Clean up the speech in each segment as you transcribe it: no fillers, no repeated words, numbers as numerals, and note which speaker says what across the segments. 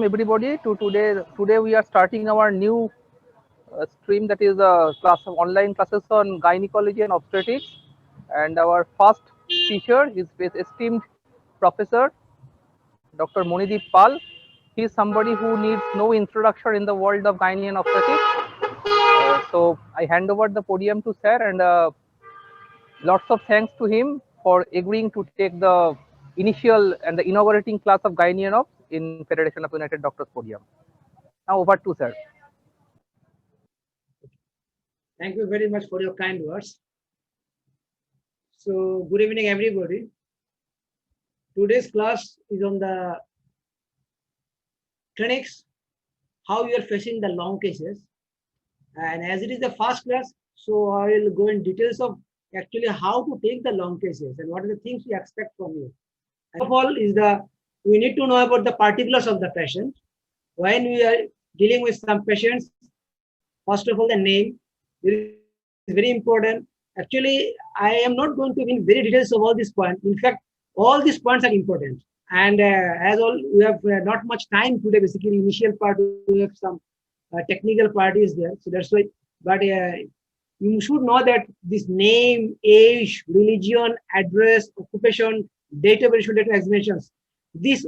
Speaker 1: everybody to today we are starting our new stream, that is a class of online classes on gynecology and obstetrics. And our first teacher is esteemed Professor Dr. Monideep Pal. He is somebody who needs no introduction in the world of gynae and obstetrics. So I hand over the podium to sir, and lots of thanks to him for agreeing to take the initial and the inaugurating class of gynae and obs in Federation of United Doctors podium. Now over to sir.
Speaker 2: Thank you very much for your kind words. So, good evening, everybody. Today's class is on the clinics, how you are facing the long cases. And as it is the first class, so I will go in details of actually how to take the long cases and what are the things we expect from you. First of all, we need to know about the particulars of the patient. When we are dealing with some patients, first of all, the name is very important. Actually, I am not going to be in very details of all these points. In fact, all these points are important. And as all, we have not much time today. Basically, initial part we have some technical part is there. So that's why. But you should know that this name, age, religion, address, occupation, date of birth, date of examinations.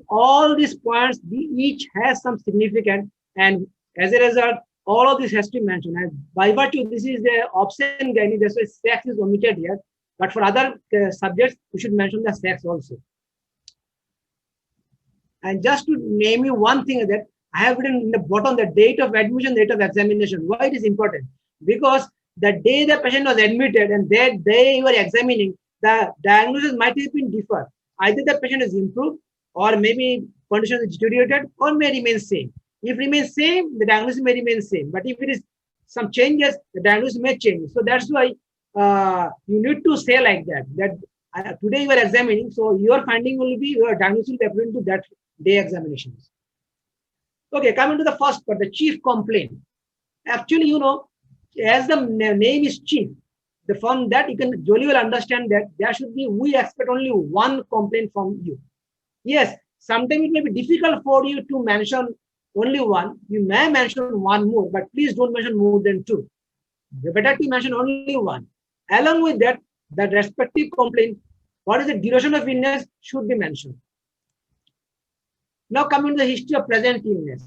Speaker 2: All these points, each has some significance, and as a result, all of this has to be mentioned. And by virtue, this is the option gynae, that's why sex is omitted here. But for other subjects, we should mention the sex also. And just to name you one thing that I have written in the bottom, the date of admission, date of examination. Why it is important? Because the day the patient was admitted and that day you are examining, the diagnosis might have been different. Either the patient is improved, or maybe condition is deteriorated, or may remain same. If remains same, the diagnosis may remain same. But if it is some changes, the diagnosis may change. So that's why you need to say like that. That today you are examining, so your finding will be your diagnosis will be according to that day examinations. Okay, coming to the first part, the chief complaint. Actually, you know, as the name is chief, from that you can jolly well understand that there should be, we expect only one complaint from you. Yes, sometimes it may be difficult for you to mention only one. You may mention one more, but please don't mention more than two. The better to mention only one. Along with that, the respective complaint, what is the duration of illness should be mentioned. Now coming to the history of present illness,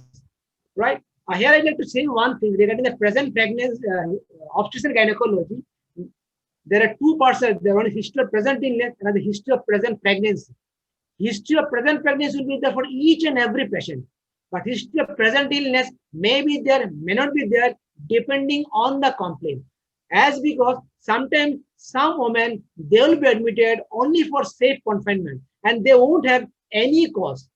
Speaker 2: right? Here I'd like to say one thing regarding the present pregnancy, obstetrics and gynecology. There are two parts. There one is history of present illness and the history of present pregnancy. History of present pregnancy will be there for each and every patient. But history of present illness may be there, may not be there, depending on the complaint. As because sometimes some women, they will be admitted only for safe confinement and they won't have any cause.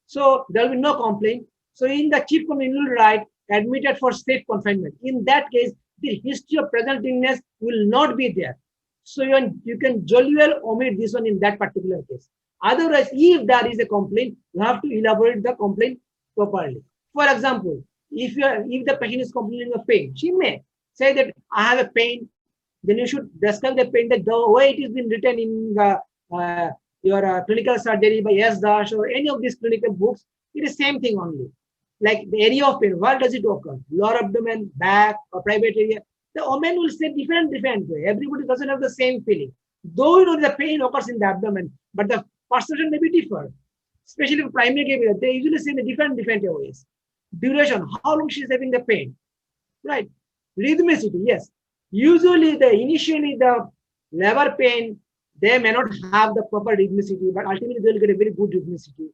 Speaker 2: So there will be no complaint. So in the chief complaint, you will write admitted for safe confinement. In that case, the history of present illness will not be there. So you can jolly well omit this one in that particular case. Otherwise, if there is a complaint, you have to elaborate the complaint properly. For example, if the patient is complaining of pain, she may say that I have a pain. Then you should describe the pain, that the way it has been written in your clinical surgery by S. Dash or any of these clinical books. It is same thing only. Like the area of pain, where does it occur? Lower abdomen, back, or private area. The woman will say different way. Everybody doesn't have the same feeling. Though you know the pain occurs in the abdomen, but the perception may be different. Especially for primary care, they usually say in different ways. Duration, how long she is having the pain, right? Rhythmicity, yes. Usually initially the labor pain, they may not have the proper rhythmicity, but ultimately they will get a very good rhythmicity.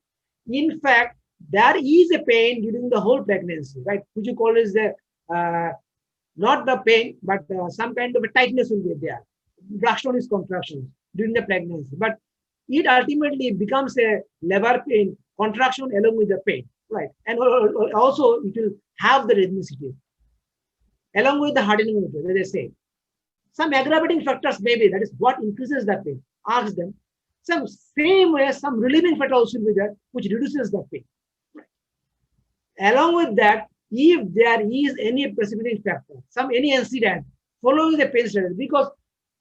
Speaker 2: In fact, there is a pain during the whole pregnancy, right? Which you call is the not the pain, but some kind of a tightness will be there. Blackstone contractions during the pregnancy, but it ultimately becomes a labor pain contraction along with the pain, right? And also it will have the rhythmicity along with the hardening of it, as they say. Some aggravating factors maybe, that is what increases the pain. Ask them. Some same way, some relieving factor also will be there, which reduces the pain. Right. Along with that, if there is any precipitating factor, any incident following the pain study, because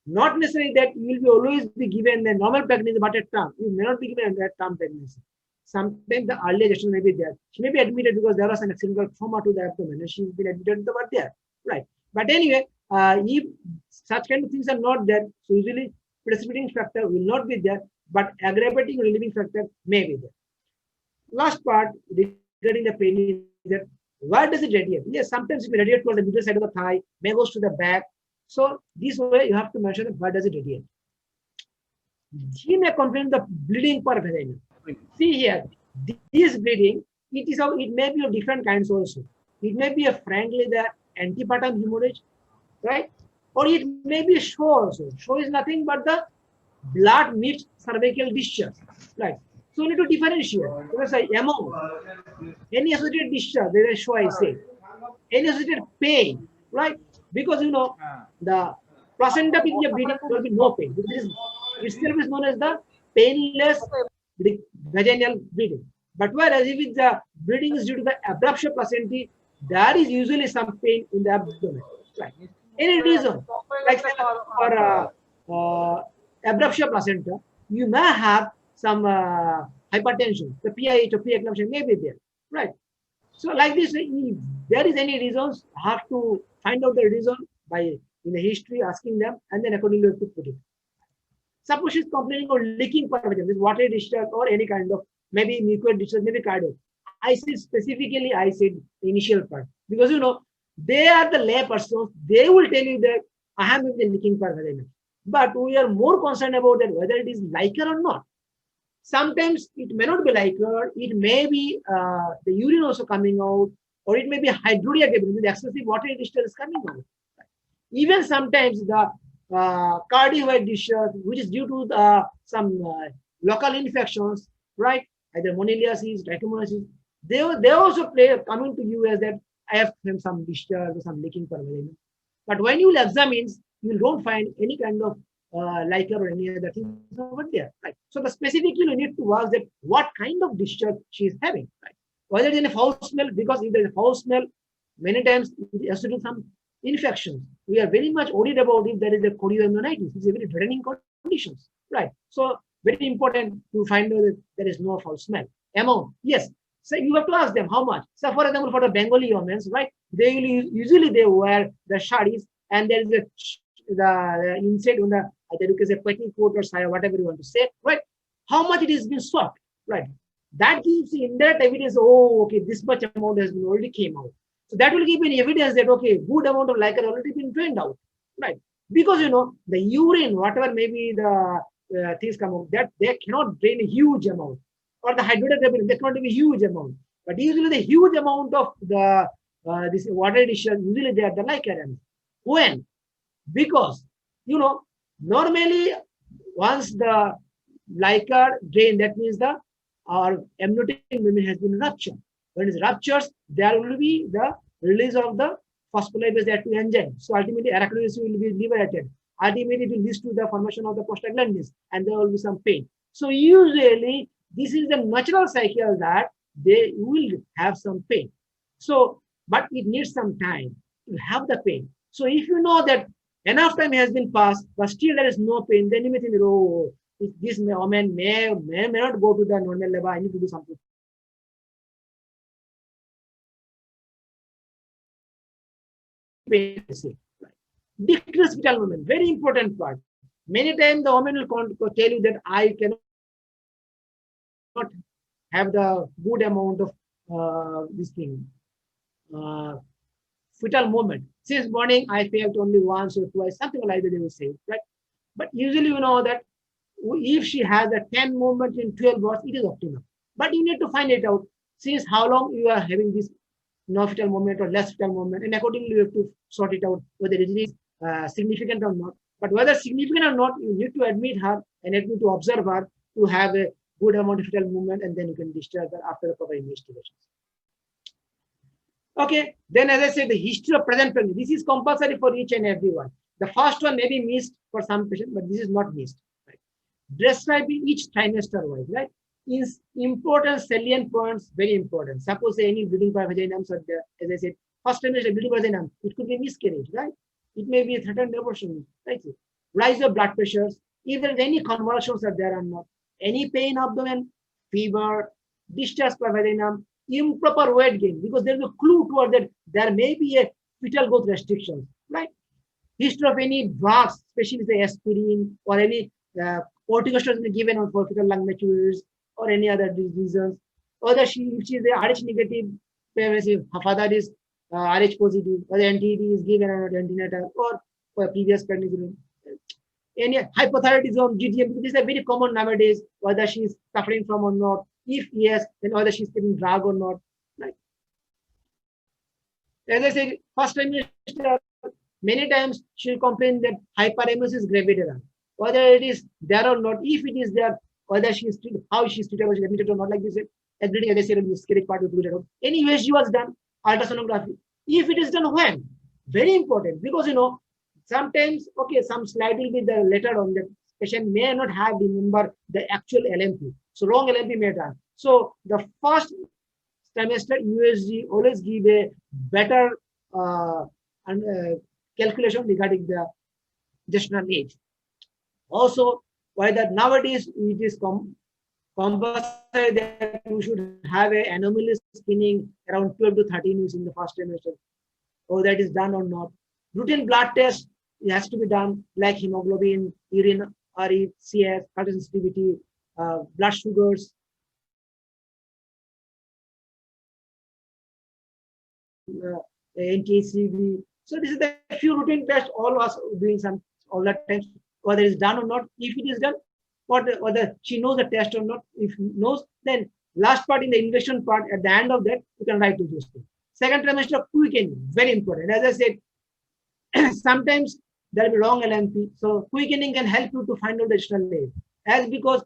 Speaker 2: not necessarily that you will be always be given the normal pregnancy but a term. You may not be given that term pregnancy. sometimes the early gestation may be there. She may be admitted because there was an accidental trauma to the abdomen and she's been admitted over there, right? But anyway, if such kind of things are not there, so usually precipitating factor will not be there, but aggravating relieving factor may be there. Last part regarding the pain is that where does it radiate? Yes, sometimes it may radiate towards the middle side of the thigh, may goes to the back. So this way you have to measure where does it radiate. She may complain the bleeding per vagina. See here, this bleeding, it may be of different kinds also. It may be a frankly the antepartum hemorrhage, right? Or it may be show also. Show is nothing but the blood mixed cervical discharge, right? So we need to differentiate. Because among any associated discharge, there is show I say. Any associated pain, right? Because the placenta picture bleeding will be no pain. This itself is known as the painless vaginal bleeding. But whereas if the bleeding is due to the abruptio placentae, there is usually some pain in the abdomen. Right? Any reason, like for abruptio placenta, you may have some hypertension, the PIH or preeclampsia may be there, right? So like this, if there is any reasons, have to find out the reason by in the history asking them, and then accordingly have to put it. Suppose she's complaining of leaking per vagina, with water discharge or any kind of maybe mucoid discharge, maybe cardio. I said specifically, I said the initial part because they are the lay persons. They will tell you that I have maybe the leaking per vagina, but we are more concerned about that whether it is liquor or not. Sometimes it may not be liquor. It may be the urine also coming out, or it may be hydruria, the excessive water discharge is coming out. Even sometimes the cardioid discharge, which is due to some local infections, right? Either moniliasis, trichomoniasis. They also coming to you as that I have some discharge or some leaking per vagina. But when you will examine, you don't find any kind of liquor or any other thing over there, right? So the specifically you need to ask that what kind of discharge she is having, right? Whether it is a foul smell, because if there is a foul smell, many times it has to do some infections. We are very much worried about if there is a chorioamnionitis. It's a very threatening conditions, right? So very important to find out that there is no foul smell. Amount, yes. So you have to ask them how much. So for example, for the Bengali women, right? They usually they wear the sarees and there is the inside on the either you can say petticoat or saya, whatever you want to say, right? How much it has been swapped, right? That gives the indirect evidence. Oh, okay, this much amount has been already came out. So that will give an evidence that okay, good amount of liquor already been drained out, right? Because the urine, whatever maybe the things come out, that they cannot drain a huge amount, or the hydrogen they cannot be a huge amount. But usually the huge amount of the this water discharge usually they are the liquor. When? Because normally once the liquor drain, that means the our amniotic membrane has been ruptured. When it ruptures, there will be the release of the phospholipase active enzyme. So ultimately, arachnosis will be liberated. Ultimately, it will lead to the formation of the prostaglandins, and there will be some pain. So usually, this is the natural cycle that they will have some pain. So, but it needs some time to have the pain. So if you know that enough time has been passed, but still there is no pain, then you may think, oh, this woman may not go to the normal level. I need to do something. Decrease fetal movement, very important part. Many times the woman will tell you that I cannot have the good amount of this thing, fetal movement. Since morning I felt only once or twice, something like that they will say, right? But usually that if she has a 10 movement in 12 hours, it is optimal. But you need to find it out since how long you are having this no fetal movement or less fetal movement, and accordingly you have to sort it out whether it is significant or not. But whether significant or not, you need to admit her and need to observe her to have a good amount of fetal movement, and then you can discharge her after the proper investigations. Okay, then as I said, the history of present pregnancy. This is compulsory for each and every one. The first one may be missed for some patients, but this is not missed. Right? Describe each trimester wise, right? Is important salient points, very important. Suppose any bleeding by vaginums are there, as I said, first trimester bleeding by vaginum, it could be miscarriage, right? It may be a threatened abortion, right? Rise of blood pressures, if there is any convulsions are there or not, any pain abdomen, fever, discharge per vaginum, improper weight gain, because there is a clue toward that there may be a fetal growth restrictions, right? History of any drugs, especially the aspirin or any corticosteroids given on for fetal lung matures or any other diseases, or that if she is a Rh negative, pregnancy, her father is Rh positive, or the NTD is given on antenatal or for previous pregnancy. Any hypothyroidism, GTM, this is a very common nowadays, whether she is suffering from or not. If yes, then whether she's taking drug or not. Right? As I said, first trimester, many times she'll complain that hyperemesis is gravidarum. Whether it is there or not, if it is there, whether she is treated, how she is treated, whether she is admitted or not, like this, admitting, as I said, in the scary part of the any USG was done, ultrasonography. If it is done when? Very important, because sometimes, okay, some slide will be there later on that patient may not have remember the actual LMP. So wrong LMP may have. So the first trimester USG always give a better calculation regarding the gestational age. Also, whether nowadays it is compulsory that you should have an anomalous screening around 12 to 13 weeks in the first trimester. Or that is done or not. Routine blood test has to be done, like hemoglobin, urine, RECS, culture sensitivity, blood sugars, NTCV. So this is the few routine tests all of us doing all that times, whether it's done or not. If it is done, whether she knows the test or not. If knows, then last part in the injection part, at the end of that, you can write to those things. Second trimester quickening, very important. As I said, sometimes there will be wrong LMP. So quickening can help you to find out the additional age. As because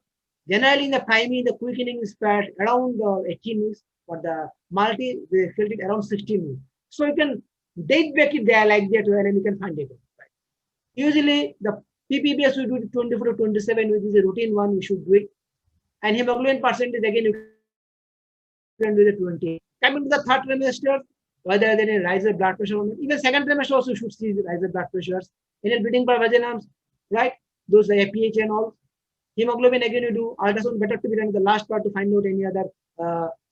Speaker 2: generally in the primary, the quickening is paired around 18 weeks, but the multi, they filled it around 16 weeks. So you can date back it there like that, and you can find it. Right. Usually the PPBS we do 24 to 27, which is a routine one, we should do it. And hemoglobin percentage, again, you can do the 20. Coming to the third trimester, whether there is rise of blood pressure or not. Even second trimester also should see the rise of blood pressures. In bleeding per vaginum, right? Those the APH and all. Hemoglobin, again, you do ultrasound, better to be done in the last part to find out any other,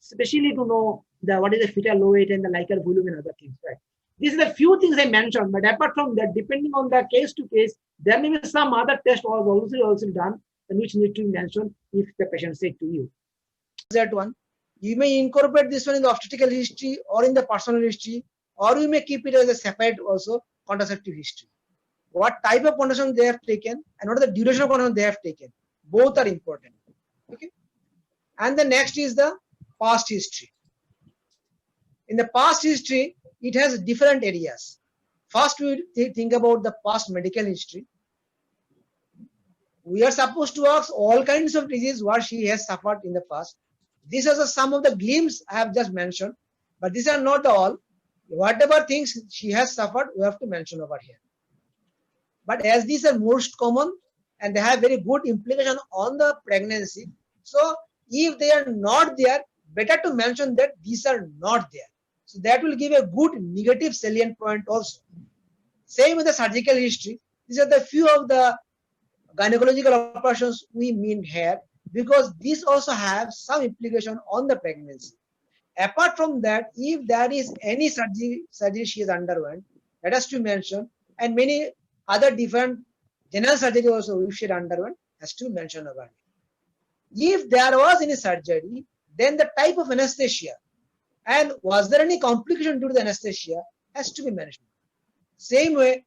Speaker 2: especially to know what is the fetal low weight and the Likert volume and other things, right? These are the few things I mentioned, but apart from that, depending on the case to case, there may be some other test was also done and which need to be mentioned if the patient said to you.
Speaker 3: That one, you may incorporate this one in the obstetrical history or in the personal history, or you may keep it as a separate also contraceptive history. What type of contraception they have taken and what is the duration of contraception they have taken. Both are important. Okay. And the next is the past history. In the past history, it has different areas. First, we think about the past medical history. We are supposed to ask all kinds of diseases what she has suffered in the past. These are some of the glimpses I have just mentioned, but these are not all. Whatever things she has suffered, we have to mention over here. But as these are most common and they have very good implication on the pregnancy, so if they are not there, better to mention that these are not there. So that will give a good negative salient point also. Same with the surgical history. These are the few of the gynecological operations we mean here, because these also have some implication on the pregnancy. Apart from that, if there is any surgery she has underwent, that has to mention, and many other different general surgery also if she had underwent has to mention about it. If there was any surgery, then the type of anesthesia and was there any complication due to the anesthesia has to be mentioned. Same way,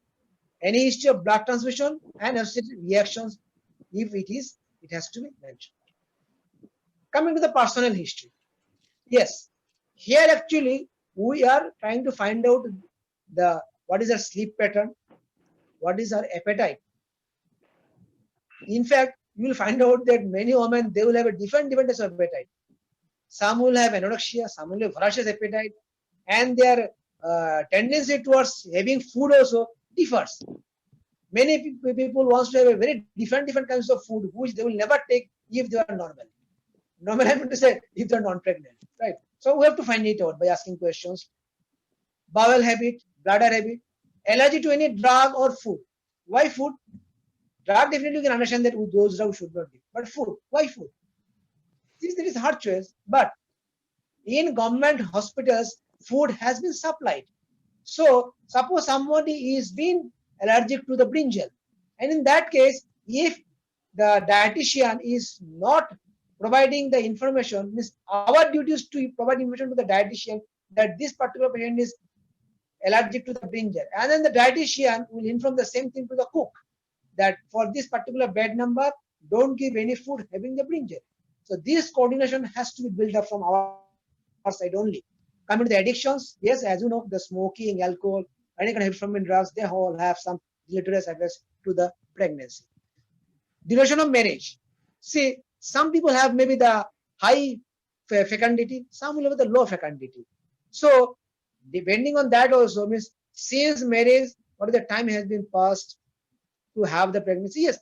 Speaker 3: any history of blood transfusion and associated reactions, if it is, it has to be mentioned. Coming to the personal history. Yes, here actually we are trying to find out what is our sleep pattern, what is our appetite. In fact, you will find out that many women, they will have a different types of appetite. Some will have anorexia, some will have voracious appetite, and their tendency towards having food also differs. Many people want to have a very different kinds of food which they will never take if they are normal. Normal, I mean to say, if they are non-pregnant, right? So we have to find it out by asking questions. Bowel habit, bladder habit, allergy to any drug or food. Why food? Drug, definitely you can understand that those drugs should not be. But food, why food? This is her choice. But in government hospitals, food has been supplied. So suppose somebody is being allergic to the brinjal, and in that case, if the dietitian is not providing the information, means our duty is to provide information to the dietitian that this particular patient is allergic to the brinjal, and then the dietitian will inform the same thing to the cook that for this particular bed number, don't give any food having the brinjal. So this coordination has to be built up from our side only. Coming to the addictions, yes, as you know, the smoking, alcohol, any kind of heavy drugs, they all have some deleterious effects to the pregnancy. Duration of marriage. See, some people have maybe the high fecundity, some will have the low fecundity. So depending on that also means since marriage, what is the time has been passed to have the pregnancy? Yes,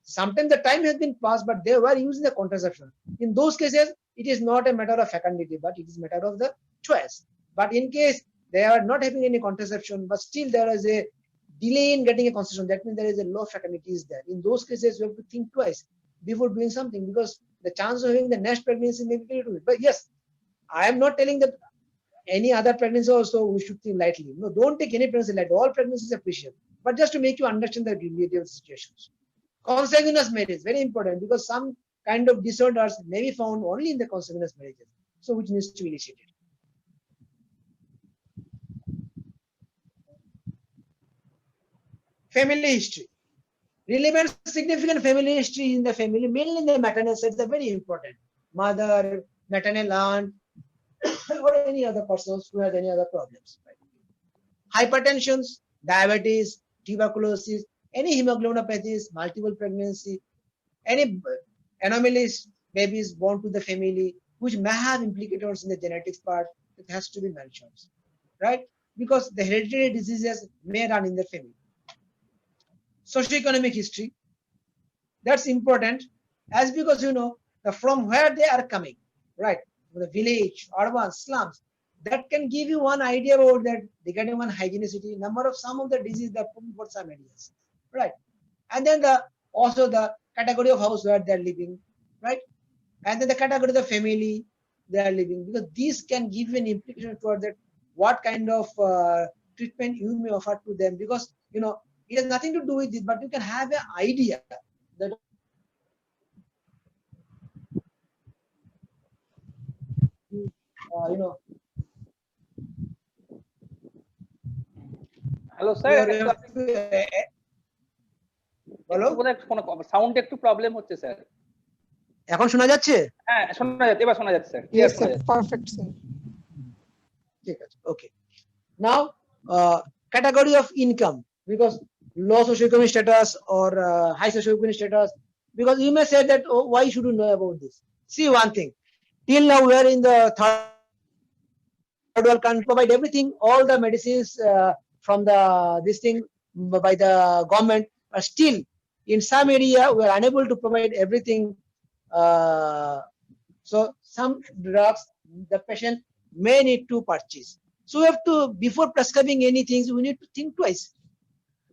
Speaker 3: sometimes the time has been passed, but they were using the contraception. In those cases, it is not a matter of fecundity, but it is a matter of the choice. But in case they are not having any contraception, but still there is a delay in getting a contraception, that means there is a low fecundity is there. In those cases, you have to think twice before doing something, because the chance of having the next pregnancy may be very little. But yes, I am not telling that any other pregnancy also we should think lightly. No, don't take any pregnancy lightly. All pregnancies are precious. But just to make you understand the reality of the situations. Consanguineous marriage, very important, because some kind of disorders may be found only in the consanguineous marriages, so which needs to be initiated. Family history. Relevant significant family history in the family, mainly in the maternal side, are very important. Mother, maternal aunt, or any other persons who has any other problems. Right? Hypertensions, diabetes, tuberculosis, any hemoglobinopathies, multiple pregnancy, any anomalies, babies born to the family, which may have implications in the genetics part, it has to be mentioned, right? Because the hereditary diseases may run in the family. Socioeconomic history, that's important, as because you know from where they are coming, right? From the village, urban, slums, that can give you one idea about that regarding one hygienicity, number of some of the disease that come for some areas, right? And then the also the category of house where they are living, right? And then the category of the family they are living, because these can give you an implication toward that what kind of treatment you may offer to them, because you know it has nothing to do with it, but you can have an idea that you know
Speaker 1: hello
Speaker 3: you
Speaker 1: sir,
Speaker 3: have to,
Speaker 1: একটু
Speaker 3: বলো
Speaker 1: বোধহয় কোনো sound একটু problem হচ্ছে sir.
Speaker 3: এখন শোনা যাচ্ছে?
Speaker 1: হ্যাঁ শোনা যাচ্ছে, এবার শোনা যাচ্ছে স্যার,
Speaker 4: Yes,
Speaker 1: ক্লিয়ার
Speaker 4: sir.
Speaker 1: শোনা যাচ্ছে।
Speaker 4: Perfect, sir.
Speaker 3: ঠিক আছে, okay. Now category of income, because low socioeconomic status or high socioeconomic status, because you may say that, oh, why should you know about this? See one thing, till now we are in the third world country, provide everything, all the medicines from the this thing by the government, but still in some area we are unable to provide everything. So some drugs the patient may need to purchase. So we have to, before prescribing anything, we need to think twice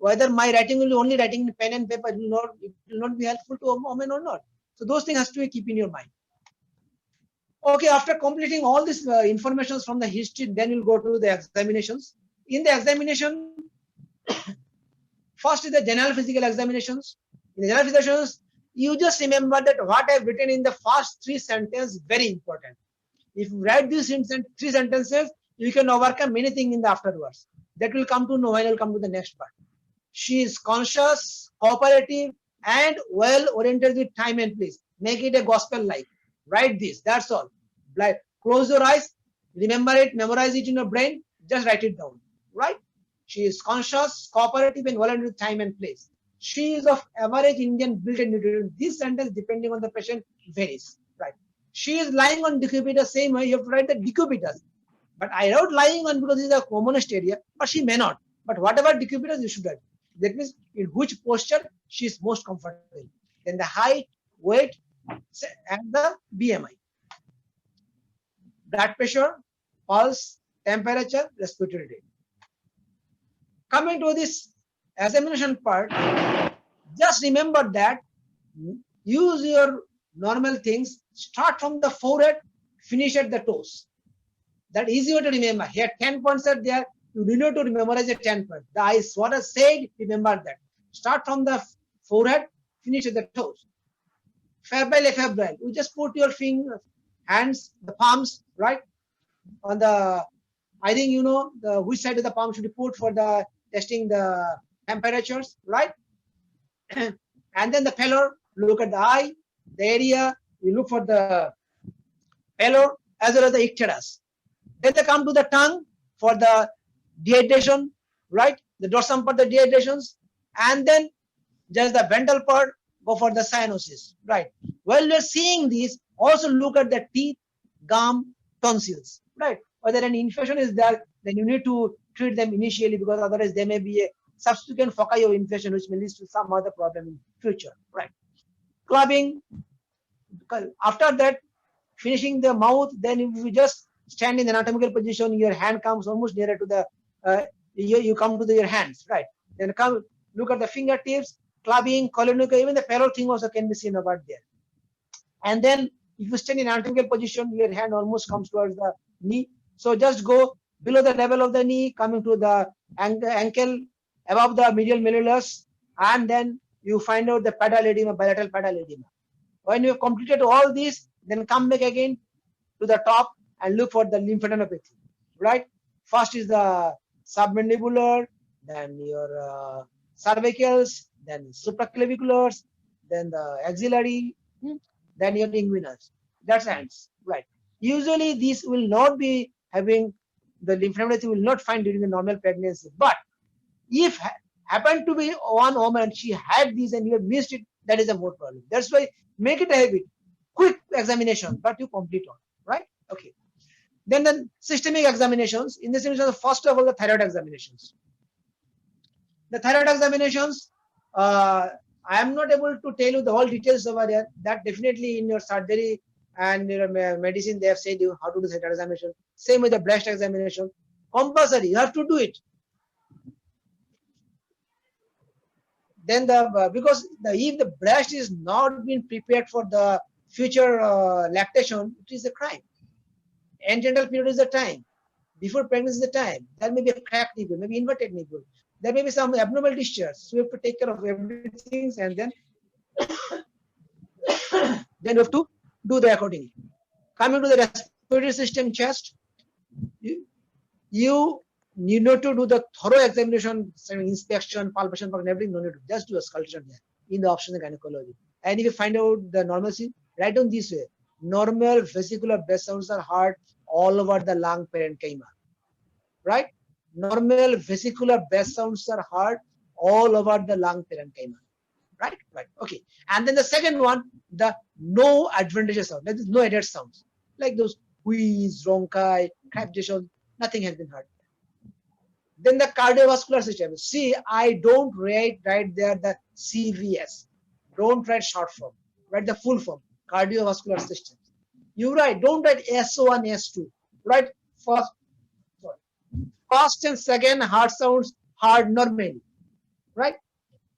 Speaker 3: whether my writing will be only writing in pen and paper, it will not be helpful to a woman or not. So those things has to be keep in your mind. Okay, after completing all this information from the history, then you'll go to the examinations. In the examination, first is the general physical examinations. In the general examinations, you just remember that what I've written in the first 3 sentences, very important. If you write these 3 sentences, you can overcome many things in the afterwards. That will come to know when I'll come to the next part. She is conscious, cooperative, and well-oriented with time and place. Make it a gospel-like. Write this, that's all. Like, close your eyes, remember it, memorize it in your brain, just write it down, right? She is conscious, cooperative, and well-oriented with time and place. She is of average Indian build and nutrition. This sentence, depending on the patient, varies, right? She is lying on decubitus, same way you have to write the decubitus. But I wrote lying on because this is a commonest area, but she may not. But whatever decubitus, you should write. That means in which posture she is most comfortable. Then the height, weight, and the BMI. Blood pressure, pulse, temperature, respiratory rate. Coming to this examination part, just remember that use your normal things, start from the forehead, finish at the toes. That easy way to remember. Here 10 points are there. You do not to memorize the 10 points. The eyes, what I said, remember that. Start from the forehead, finish at the toes. Febrile, febrile. You just put your fingers, hands, the palms, right? On the, I think you know the which side of the palm should be put for the testing the temperatures, right? And then the pallor, look at the eye, the area, you look for the pallor as well as the icterus. Then they come to the tongue for the dehydration, right? The dorsum part, the dehydrations, and then just the ventral part, go for the cyanosis, right? While you're seeing this, also look at the teeth, gum, tonsils, right? Whether any infection is there, then you need to treat them initially because otherwise there may be a subsequent foci of infection which may lead to some other problem in future, right? Clubbing. After that, finishing the mouth, then if you just stand in the anatomical position, your hand comes almost nearer to the, you come to your hands, right? Then come, look at the fingertips, clubbing, colonical, even the parallel thing also can be seen about there. And then if you stand in anatomical position, your hand almost comes towards the knee. So just go below the level of the knee, coming to the ankle, above the medial malleolus, and then you find out the pedal edema, bilateral pedal edema. When you have completed all this, then come back again to the top and look for the lymphadenopathy, right? First is the submandibular, then your cervicals, then supraclaviculars, then the axillary, then your inguinals. That's ends, right? Usually these will not be having the lymphadenopathy will not find during the normal pregnancy, but if happen to be one woman, she had this and you have missed it, that is a more problem. That's why make it a habit. Quick examination, but you complete on, right? Okay. Then the systemic examinations. In this examination, first of all, the thyroid examinations. The thyroid examinations, I am not able to tell you the whole details over there. That definitely in your surgery and your medicine, they have said you how to do thyroid examination. Same with the breast examination. Compulsory, you have to do it. Then the because if the breast is not being prepared for the future lactation, it is a crime. Antenatal period is the time. Before pregnancy is the time. There may be a cracked nipple, maybe inverted nipple. There may be some abnormal discharge. So we have to take care of everything and then then we have to do the accordingly. Coming to the respiratory system chest, you need not to do the thorough examination, inspection, palpation, and everything. No need to just do a auscultation here in the optional gynecology. And if you find out the normalcy, write down this way: normal vesicular breath sounds are heard all over the lung parenchyma, right? Normal vesicular breath sounds are heard all over the lung parenchyma, right? Right. Okay. And then the second one, the no adventitious sound, that is no added sounds, like those wheeze, ronchi, crepitation, nothing has been heard. Then the cardiovascular system. See, I don't write there the CVS. Don't write short form. Write the full form. Cardiovascular system. You write. Don't write S1, S2. Write first and second heart sounds heard normally. Right?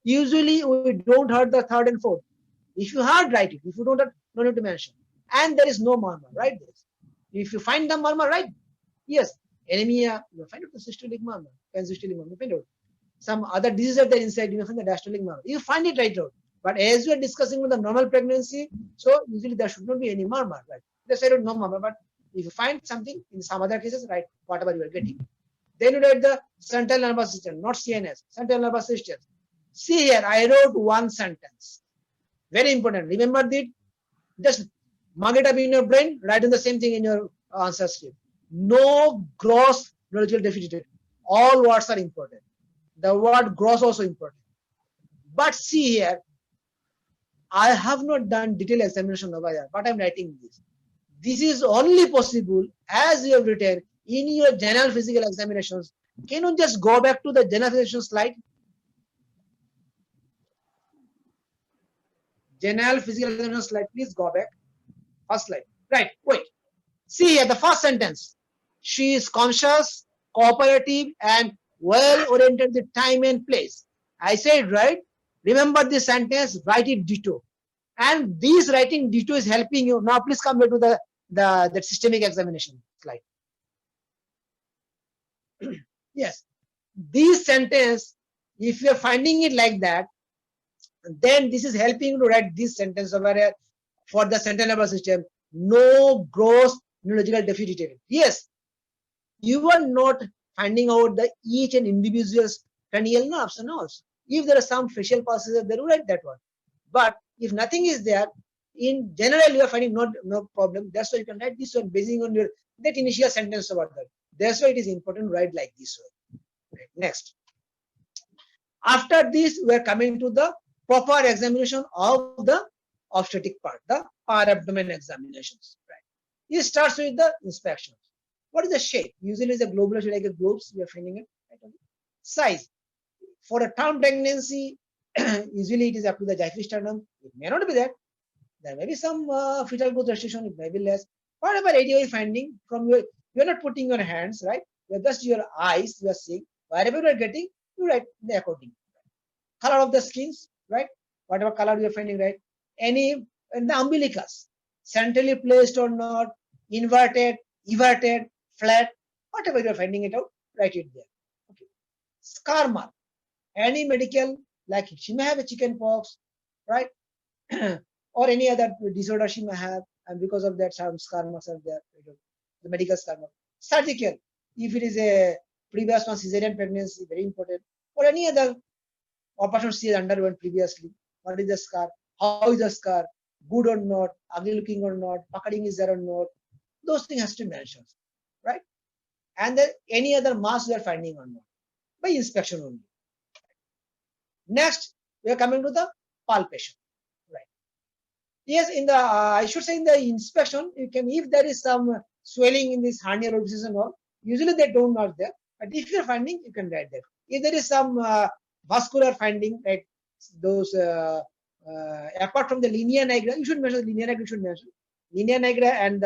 Speaker 3: Usually we don't heard the third and fourth. If you heard, write it. If you don't, no need to mention. And there is no murmur. Write this. If you find the murmur, write. Yes. Anemia, you find out the systolic murmur, pansystolic murmur, you find out. Some other diseases are there inside, you find the diastolic murmur. You find it right out. But as we are discussing with the normal pregnancy, so usually there should not be any murmur, right? They say no murmur, but if you find something in some other cases, right, whatever you are getting. Then you write the central nervous system, not CNS, central nervous system. See here, I wrote one sentence. Very important. Remember that. Just mug it up in your brain, write in the same thing in your answer script. No gross neurological deficit. All words are important. The word gross also important. But see here, I have not done detailed examination over here, but I'm writing this. This is only possible as you have written in your general physical examinations. Can you just go back to the general physical slide? General physical examination slide, please go back. First slide. Right, wait. See here, the first sentence. She is conscious, cooperative, and well-oriented with time and place. I said, right? Remember this sentence, write it ditto. And this writing D2 is helping you. Now please come back to the systemic examination slide. Yes, this sentence, if you are finding it like that, then this is helping you to write this sentence over here for the central nervous system. No gross neurological deficit detected. Yes, you are not finding out the each and individual cranial nerves and nerves. If there are some facial pulses, they will write that one. But if nothing is there, in general, you are finding no problem. That's why you can write this one based on your that initial sentence about that. That's why it is important to write like this way. Right. Next. After this, we are coming to the proper examination of the obstetric part, the abdomen examinations. Right. It starts with the inspection. What is the shape? Usually, it's a globular shape like a globes. We are finding it. Right. Size. For a term pregnancy, usually it is up to the xiphoid. It may not be that. There may be some fetal growth restriction. It may be less. Whatever area you're finding from your, you're not putting your hands, right? You're just your eyes. You are seeing wherever you are getting, you write the according. Color of the skins, right? Whatever color you're finding, right? Any in the umbilicus, centrally placed or not, inverted, everted, flat, whatever you're finding it out, write it there. Okay. Scar mark. Any medical, like she may have a chicken pox, right? Or any other disorder she may have, and because of that, some scar marks are there. The medical scar mark. Surgical, if it is a previous one cesarean pregnancy, very important. Or any other operation she has underwent previously. What is the scar? How is the scar? Good or not? Ugly looking or not? Puckering is there or not? Those things has to mention, right? And then any other mass we are finding or not by inspection only. Next, we are coming to the palpation. Right. Yes, in the I should say in the inspection, you can, if there is some swelling in this hernia rhodosis and all, usually they don't mark there. But if you are finding, you can write there. If there is some vascular finding, right, those apart from the linea nigra, you should mention the linea nigra. You should mention linea nigra and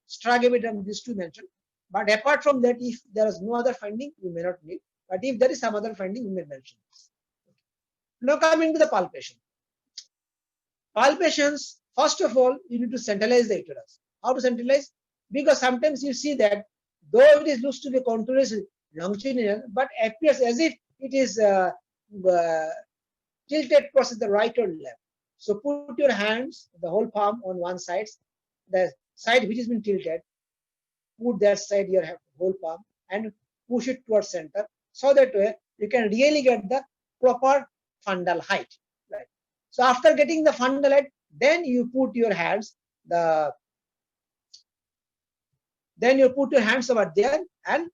Speaker 3: stragavitum. These two mentioned. But apart from that, if there is no other finding, you may not need. But if there is some other finding, you may mention this. Now coming to the palpation. Palpations, first of all, you need to centralize the uterus. How to centralize? Because sometimes you see that though it is looks to be contourous longitudinal, but appears as if it is tilted towards the right or left. So put your hands, the whole palm on one side, the side which has been tilted, put that side your whole palm and push it towards center. So that way you can really get the proper fundal height. Right. So after getting the fundal height, then you put your hands, then you put your hands over there and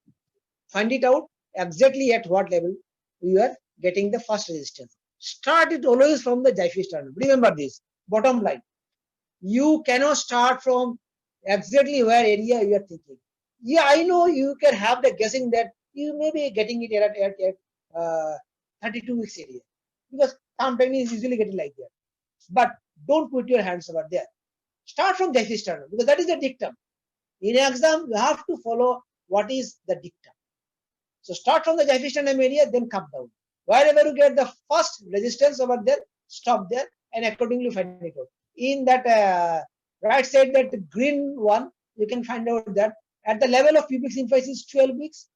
Speaker 3: find it out exactly at what level you are getting the first resistance. Start it always from the xiphoid. Remember this, bottom line. You cannot start from exactly where area you are thinking. Yeah, I know you can have the guessing that you may be getting it at 32 weeks area. Because term pregnancy is usually getting like that. But don't put your hands over there. Start from xiphoid because that is the dictum. In an exam, you have to follow what is the dictum. So start from the xiphoid area, then come down. Wherever you get the first resistance over there, stop there and accordingly find it out. In that right side, that green one, you can find out that at the level of pubic symphysis is 12 weeks.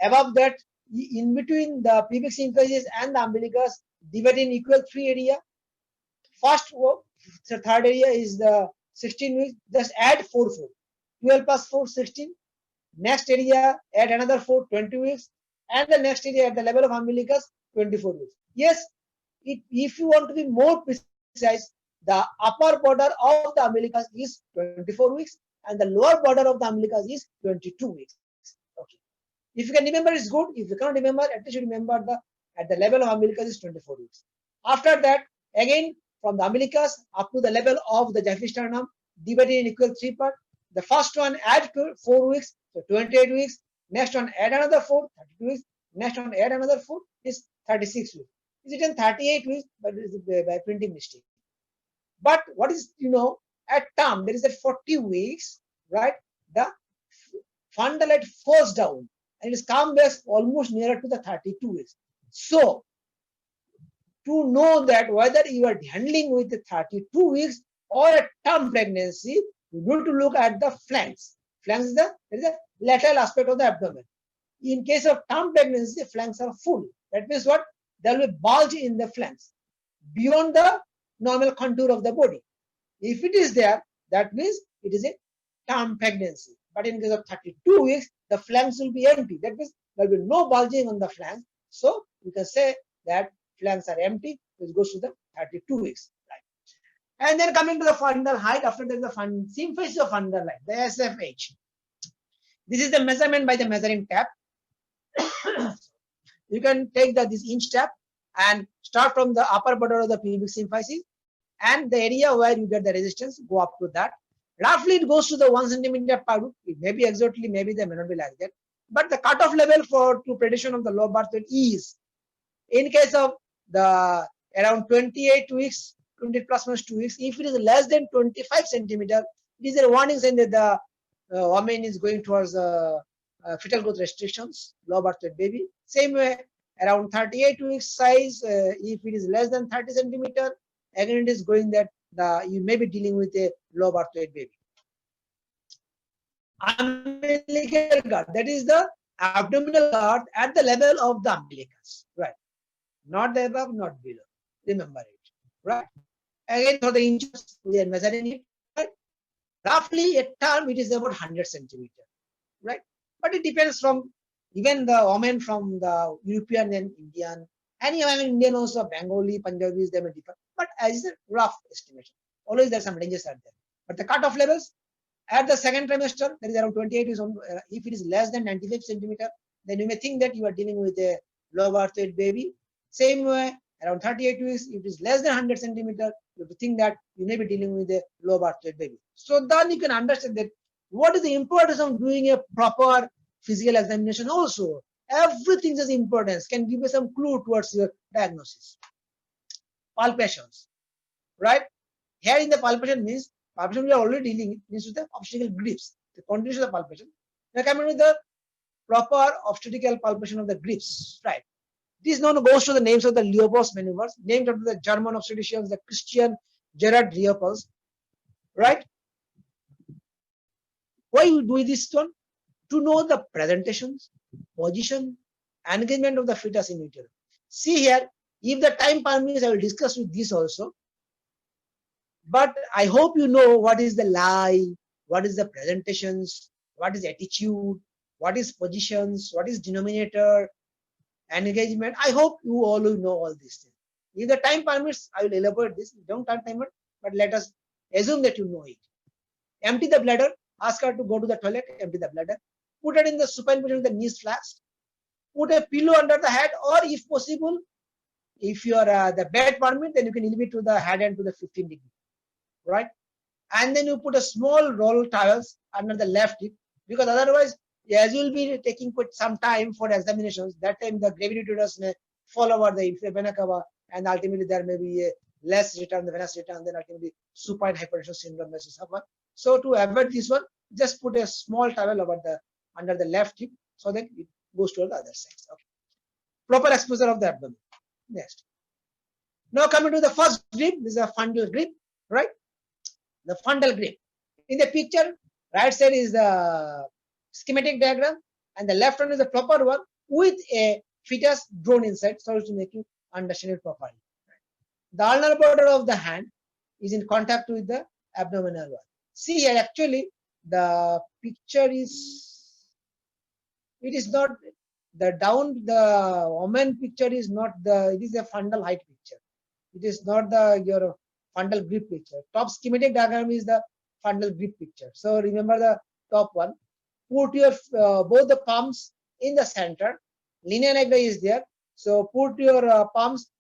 Speaker 3: Above that, in between the pubic symphysis and the umbilicus, divided in equal 3 area. First, the third area is the 16 weeks. Just add 4. 12 plus 4, 16. Next area, add another 4, 20 weeks. And the next area at the level of umbilicus, 24 weeks. Yes, if you want to be more precise, the upper border of the umbilicus is 24 weeks and the lower border of the umbilicus is 22 weeks. Okay. If you can remember, it's good. If you cannot remember, at least you remember at the level of umbilicus is 24 weeks. After that, again, from the umbilicus up to the level of the xiphoid, divided in equal 3 parts. The first one add 4 weeks, so 28 weeks. Next one add another 4, 32 weeks. Next one add another 4 is 36 weeks. Is it in 38 weeks? But it is by printing mistake. But what is, at term, there is a 40 weeks, right? The fundal height falls down and it is come back almost nearer to the 32 weeks. So to know that whether you are handling with the 32 weeks or a term pregnancy, you need to look at the flanks. Flanks is the lateral aspect of the abdomen. In case of term pregnancy, flanks are full. That means what? There will be bulge in the flanks beyond the normal contour of the body. If it is there, that means it is a term pregnancy. But in case of 32 weeks, the flanks will be empty. That means there will be no bulging on the flanks. So you can say that flanks are empty, which goes to the 32 weeks. Right. And then coming to the fundal height, after that the symphysis of fundal height, the SFH. This is the measurement by the measuring tape. You can take this inch tape and start from the upper border of the pubic symphysis and the area where you get the resistance, go up to that. Roughly it goes to the 1 centimeter per root. It may be exactly, maybe they may not be like that. But the cutoff level to prediction of the low birth weight is, in case of the around 28 weeks, 20 plus minus 2 weeks, if it is less than 25 centimeter, it is a warning sign that the woman is going towards fetal growth restrictions, low birth weight baby. Same way, around 38 weeks size, if it is less than 30 centimeter, again it is going that you may be dealing with a low birth weight baby. Umbilical guard, that is the abdominal guard at the level of the umbilicus, right? Not the above, not below. Remember it, right? Again, for the inches, we are measuring it, right? Roughly a term, it is about 100 centimeter, right? But it depends from even the women from the European and Indian, and even Indian also, Bengali, Punjabis, they may differ. But as a rough estimation, always there are some ranges are there. But the cutoff levels at the second trimester, there is around 28 is on. If it is less than 95 centimeter, then you may think that you are dealing with a low birth weight baby. Same way, around 38 weeks, if it is less than 100 centimeter, you have to think that you may be dealing with a low birth weight baby. So then you can understand that what is the importance of doing a proper physical examination also. Everything has importance, can give you some clue towards your diagnosis. Palpations, right? Here in the palpation means, palpation we are already dealing means with the obstetrical grips, the continuation of the palpation. Now coming with the proper obstetrical palpation of the grips, right? This now goes to the names of the Leopold's maneuvers, named after the German obstetricians, the Christian Gerard Leopold, right? Why you do this one? To know the presentations, position, engagement of the fetus in utero. See here, if the time permits, I will discuss with this also. But I hope you know what is the lie, what is the presentations, what is attitude, what is positions, what is denominator, engagement. I hope you all will know all these things. If the time permits, I will elaborate this. Don't have time, but let us assume that you know it. Empty the bladder. Ask her to go to the toilet. Empty the bladder. Put it in the supine position with the knees flask. Put a pillow under the head, or if possible, if your the bed permit, then you can elevate to the head and to the 15 degree, right? And then you put a small roll towels under the left hip, because otherwise, as you will be taking quite some time for examinations, that time the gravity uterus may fall over the vena cava, and ultimately there may be a less return, the venous return, then ultimately supine hypertension syndrome may suffer. So to avoid this one, just put a small towel over the under the left hip so that it goes to the other side. Okay. Proper exposure of the abdomen. Next. Now coming to the first grip, this is a fundal grip, right? The fundal grip. In the picture, right side is the schematic diagram, and the left one is the proper one with a fetus drawn inside, so to make you understand it properly. The ulnar border of the hand is in contact with the abdominal wall. See here, actually, the picture is. It is not the woman picture is not it is a fundal height picture. It is not your fundal grip picture. Top schematic diagram is the fundal grip picture. So remember the top one. Put your both the palms in the center. Linea nigra is there. So put your palms.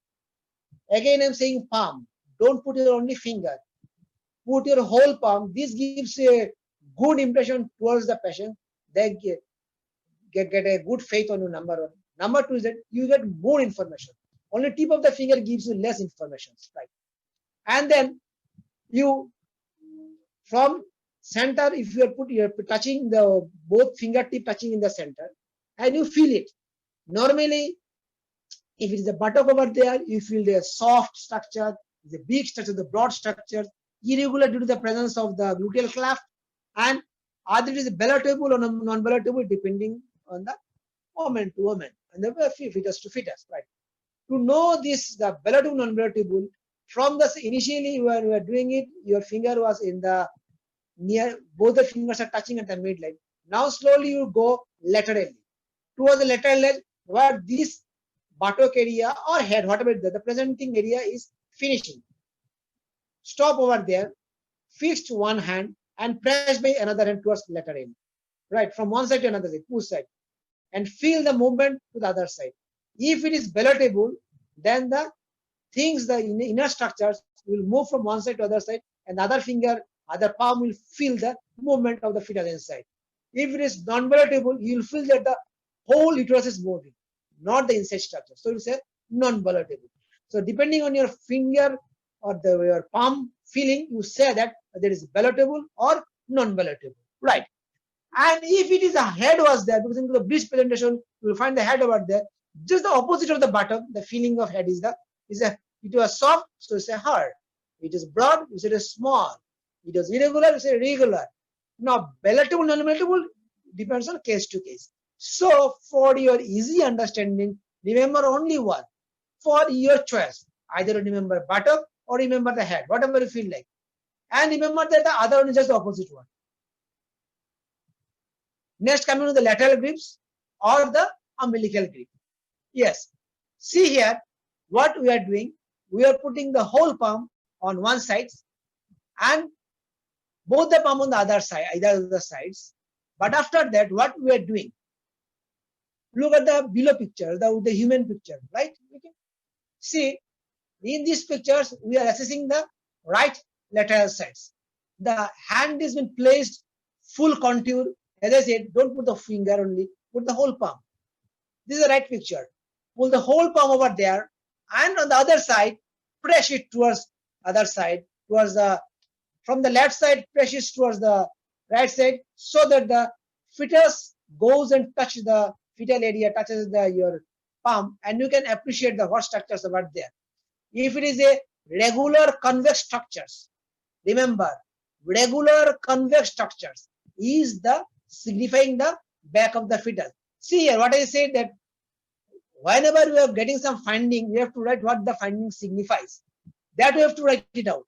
Speaker 3: Again, I'm saying palm. Don't put your only finger. Put your whole palm. This gives a good impression towards the patient. They get a good faith on you, number one. Number two is that you get more information. Only tip of the finger gives you less information, right? And then you, from center, if you are touching the both fingertip touching in the center, and you feel it. Normally, If it is a buttock over there, you feel the soft structure, the big structure, the broad structure, irregular due to the presence of the gluteal cleft, and either it is palatable or non-palatable depending on the woman to woman and the fetus to fetus, right? To know this, the palatable, non-palatable, from the initially when you were doing it, your finger was in the near, both the fingers are touching at the midline. Now slowly you go laterally towards the lateral edge where this buttock area or head, whatever the presenting area is finishing. Stop over there, fixed one hand and press by another hand towards lateral, right? From one side to another side, push side, and feel the movement to the other side. If it is palatable, then the things, the inner structures will move from one side to other side, and the other finger, other palm will feel the movement of the fetus inside. If it is non-palatable, you will feel that the whole uterus is moving, not the inside structure. So it's a non-palatable. So depending on your finger or your palm feeling, you say that there is palatable or non-palatable, right? And if it is a head was there, because in the breast presentation, you will find the head over there, just the opposite of the bottom, the feeling of head is it was soft, so it's a hard. It is broad, you say it is small. It is irregular, you say regular. Now, palatable, non-palatable depends on case to case. So, for your easy understanding, remember only one. For your choice, either remember buttock or remember the head, whatever you feel like. And remember that the other one is just the opposite one. Next, coming to the lateral grips or the umbilical grip. Yes, see here what we are doing. We are putting the whole palm on one side and both the palm on the other side, either of the sides. But after that, what we are doing? Look at the below picture, the human picture, right? Okay. See, in these pictures, we are assessing the right lateral sides. The hand is been placed full contour. As I said, don't put the finger only, put the whole palm. This is the right picture. Pull the whole palm over there, and on the other side, press it towards other side, towards the, from the left side, press it towards the right side, so that the fetus goes and touches the fetal area, touches your palm, and you can appreciate the what structures over there. If it is a regular convex structures, remember, regular convex structures is the signifying the back of the fetus. See here, what I said that whenever we are getting some finding, we have to write what the finding signifies. That we have to write it out.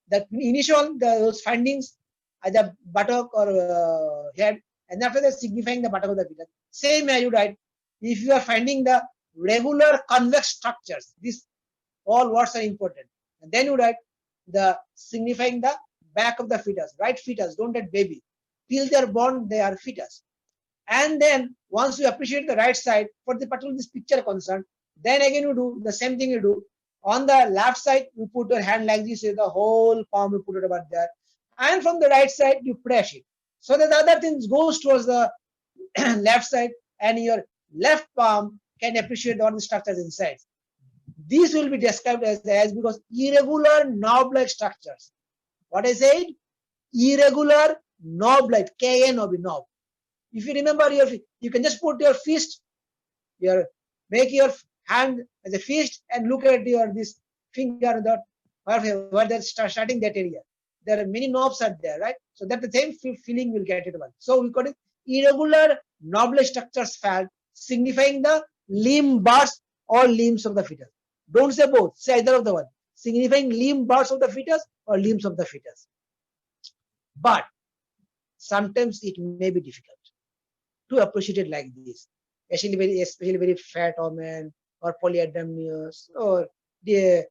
Speaker 3: The initial, those findings, either buttock or head, and after that signifying the buttock of the fetus. Same as you write, if you are finding the regular convex structures, these all words are important. And then you write the signifying the back of the fetus, right fetus, don't write baby. Till they are born, they are fetus. And then once you appreciate the right side for the particular this picture concerned, then again you do the same thing you do. On the left side, you put your hand like this, the whole palm you put it about there. And from the right side, you press it. So that the other things goes towards the left side, and your left palm can appreciate all the structures inside. These will be described as because irregular knob-like structures. What I said? Irregular knob-like, K-N-O-B, knob. If you remember, you can just put your fist, make your hand as a fist and look at this finger where they're starting that area. There are many knobs are there, right? So that the same feeling will get it one. So we call it irregular knob-like structures found, signifying the limb bars or limbs of the fetus. Don't say both, say either of the one. Signifying limb bars of the fetus or limbs of the fetus. But sometimes it may be difficult to appreciate it like this, especially very fat women or polyhydramnios or the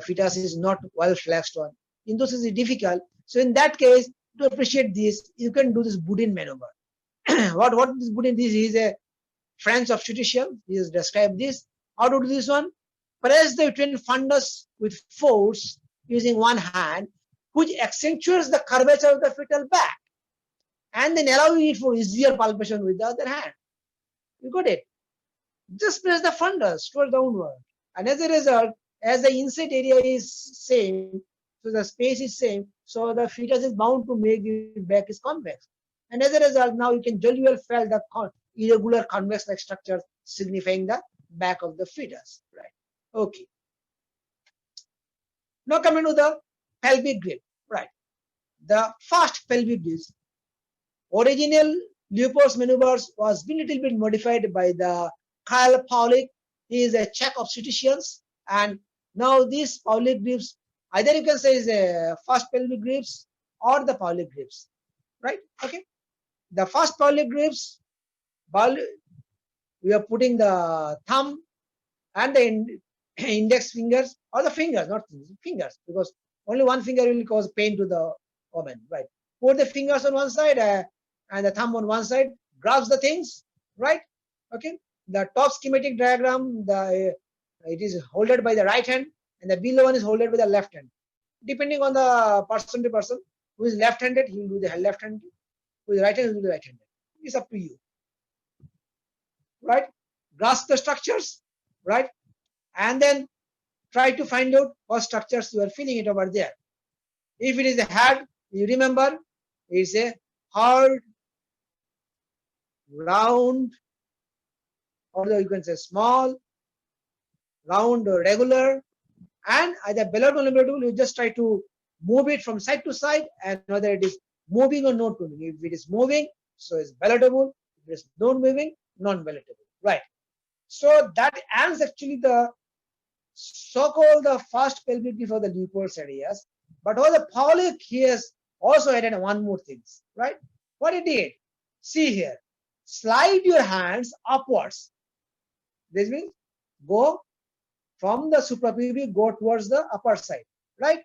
Speaker 3: fetus is not well flexed one. In those cases, it's difficult. So in that case, to appreciate this, you can do this Boudin maneuver. what is Boudin? This is a French obstetrician. He has described this. How to do this one? Press the uterine fundus with force using one hand, which accentuates the curvature of the fetal back, and then allowing it for easier palpation with the other hand. You got it? Just press the fundus towards downward. And as a result, as the inside area is same, so the space is same, so the fetus is bound to make the back is convex. And as a result, now you can jolly well feel the irregular convex-like structure signifying the back of the fetus, right? Okay. Now coming to the pelvic grip, right? The first pelvic grips, original Leopold's maneuvers was been little bit modified by the Kyle Paulik. He is a Czech obstetrician, and now these Paulik grips, either you can say is a first pelvic grips or the Paulik grips, right? Okay. The first Paulik grips, we are putting the thumb and the index fingers, or the fingers, not fingers, because only one finger will cause pain to the woman, right? Put the fingers on one side and the thumb on one side, grabs the things, right? Okay. The top schematic diagram, it is holded by the right hand, and the below one is holded by the left hand. Depending on the person to person, who is left-handed, he will do the left-handed. Who is right-handed, he will do the right-handed. It's up to you, right? Grasp the structures, right? And then try to find out what structures you are feeling it over there. If it is a head, you remember it's a hard, round, although you can say small, round or regular, and either palatable or palatable, you just try to move it from side to side, and whether it is moving or not moving. If it is moving, so it's palatable. If it is not moving, non-palatable, right? So that ends actually the so-called the first pelvic grip for the Leopold's areas. But all the Paulik he has also added one more things, right? What he did, see here, slide your hands upwards. This means go from the suprapubic, go towards the upper side, right?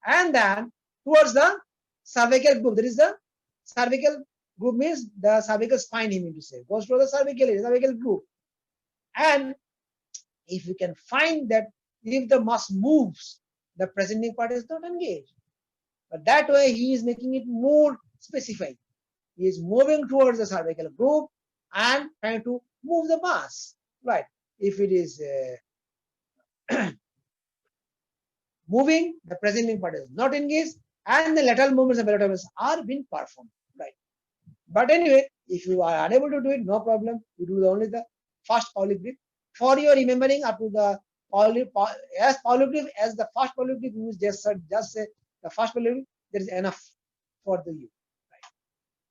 Speaker 3: And then towards the cervical group. There is the cervical group, means the cervical spine, he means to say. Goes to the cervical group. And if you can find that if the muscle moves, the presenting part is not engaged. But that way he is making it more specific. He is moving towards the cervical group and trying to move the mass, right? If it is moving, the presenting part is not engaged, and the lateral movements and lateral movements are being performed, right? But anyway, if you are unable to do it, no problem. You do only the first Paulik grip. For your remembering up to the Paulik grip, as the first Paulik grip, you just say the first Paulik grip, there is enough for the you. Right?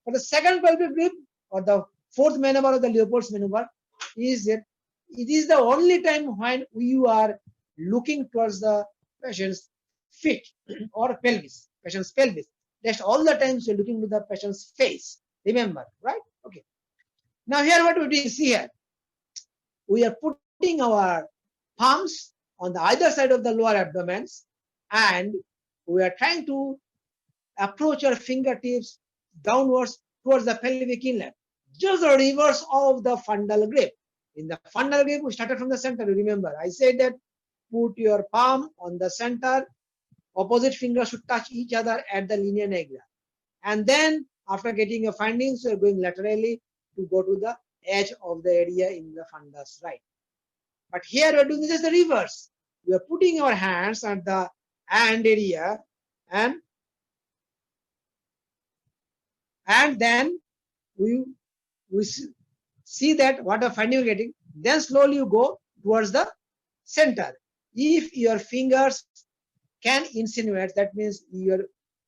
Speaker 3: For the second pelvic grip, or the fourth maneuver of the Leopold's maneuver, is that it is the only time when you are looking towards the patient's feet or pelvis, patient's pelvis. That's all the times you're looking to the patient's face. Remember, right? Okay. Now here what we do, see here, we are putting our palms on the either side of the lower abdomens, and we are trying to approach our fingertips downwards towards the pelvic inlet. Just the reverse of the fundal grip. In the fundal grip, we started from the center. Remember, I said that put your palm on the center, opposite fingers should touch each other at the linea nigra. And then after getting your findings, you're going laterally to go to the edge of the area in the fundus, right? But here we're doing just the reverse. We are putting our hands at the end area, and then we see that what a finding you're getting. Then slowly you go towards the center. If your fingers can insinuate, that means your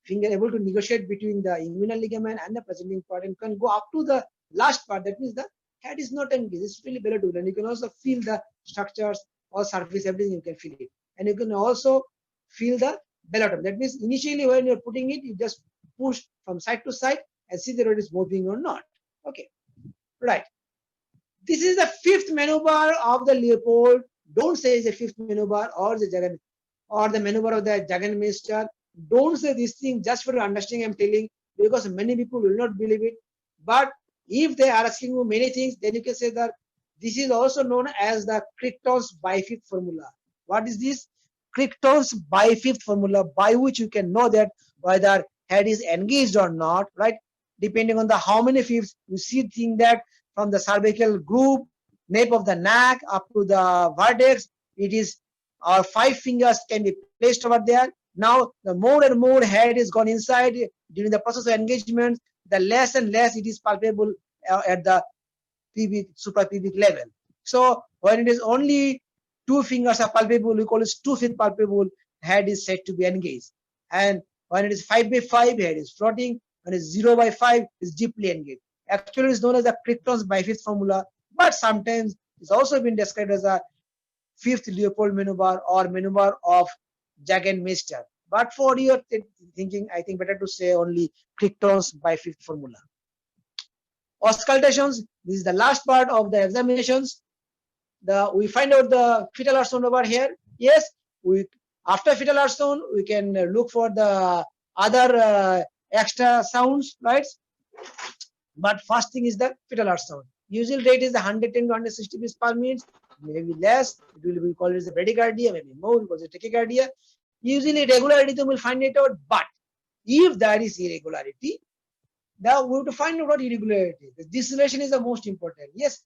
Speaker 3: finger able to negotiate between the inguinal ligament and the presenting part, and can go up to the last part. That means the head is not engaged. It's really palatable, and you can also feel the structures or surface, everything you can feel it, and you can also feel the bellottom. That means initially when you're putting it, you just push from side to side and see whether it is moving or not. Okay, right. This is the fifth maneuver of the Leopold. Don't say it's a fifth maneuver or the Jagan or the maneuver of the Jaganmeister. Don't say this thing just for understanding I'm telling, because many people will not believe it. But if they are asking you many things, then you can say that this is also known as the Crichton's bififth formula. What is this? Crichton's bififth formula, by which you can know that whether head is engaged or not, right? Depending on the how many fifths, you see thing that from the cervical group, nape of the neck up to the vertex, it is our 5 fingers can be placed over there. Now the more and more head is gone inside during the process of engagement, the less and less it is palpable at the pubic, suprapubic level. So when it is only 2 fingers are palpable, we call it 2/5 palpable, head is said to be engaged. And when it is 5/5, head is floating. When it is 0/5, is deeply engaged. Actually, it is known as the Crichton's bifift formula, but sometimes it's also been described as a 5th Leopold maneuver or maneuver of Jagenmeister. But for your thinking, I think better to say only Crichton's bifift formula. Auscultations, this is the last part of the examinations. We find out the fetal ultrasound over here. Yes, after fetal ultrasound, we can look for the other extra sounds, right? But first thing is the fetal ultrasound. Usual rate is 110 to 160 beats per minute, maybe less. It will be called as a bradycardia, maybe more because it's tachycardia. Usually regularity we will find it out, but if there is irregularity, now we have to find out what irregularity. The deceleration is the most important. Yes,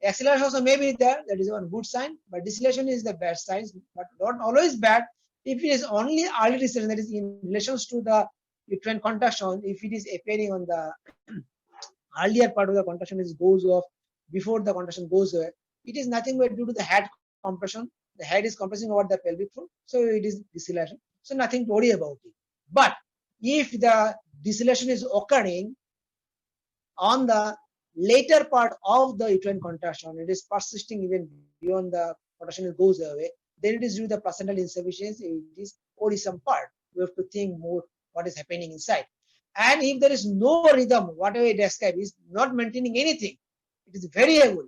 Speaker 3: acceleration also may be there, that is one good sign, but deceleration is the bad sign, but not always bad. If it is only early deceleration, that is in relations to the uterine contraction, if it is appearing on the earlier part of the contraction goes off before the contraction goes away, it is nothing but due to the head compression. The head is compressing over the pelvic floor, so it is deceleration. So nothing to worry about it. But if the deceleration is occurring on the later part of the uterine contraction, it is persisting even beyond the contraction goes away, then it is due to the placental insufficiency. It is worrisome part. We have to think more what is happening inside. And if there is no rhythm, whatever I described is not maintaining anything, it is variable,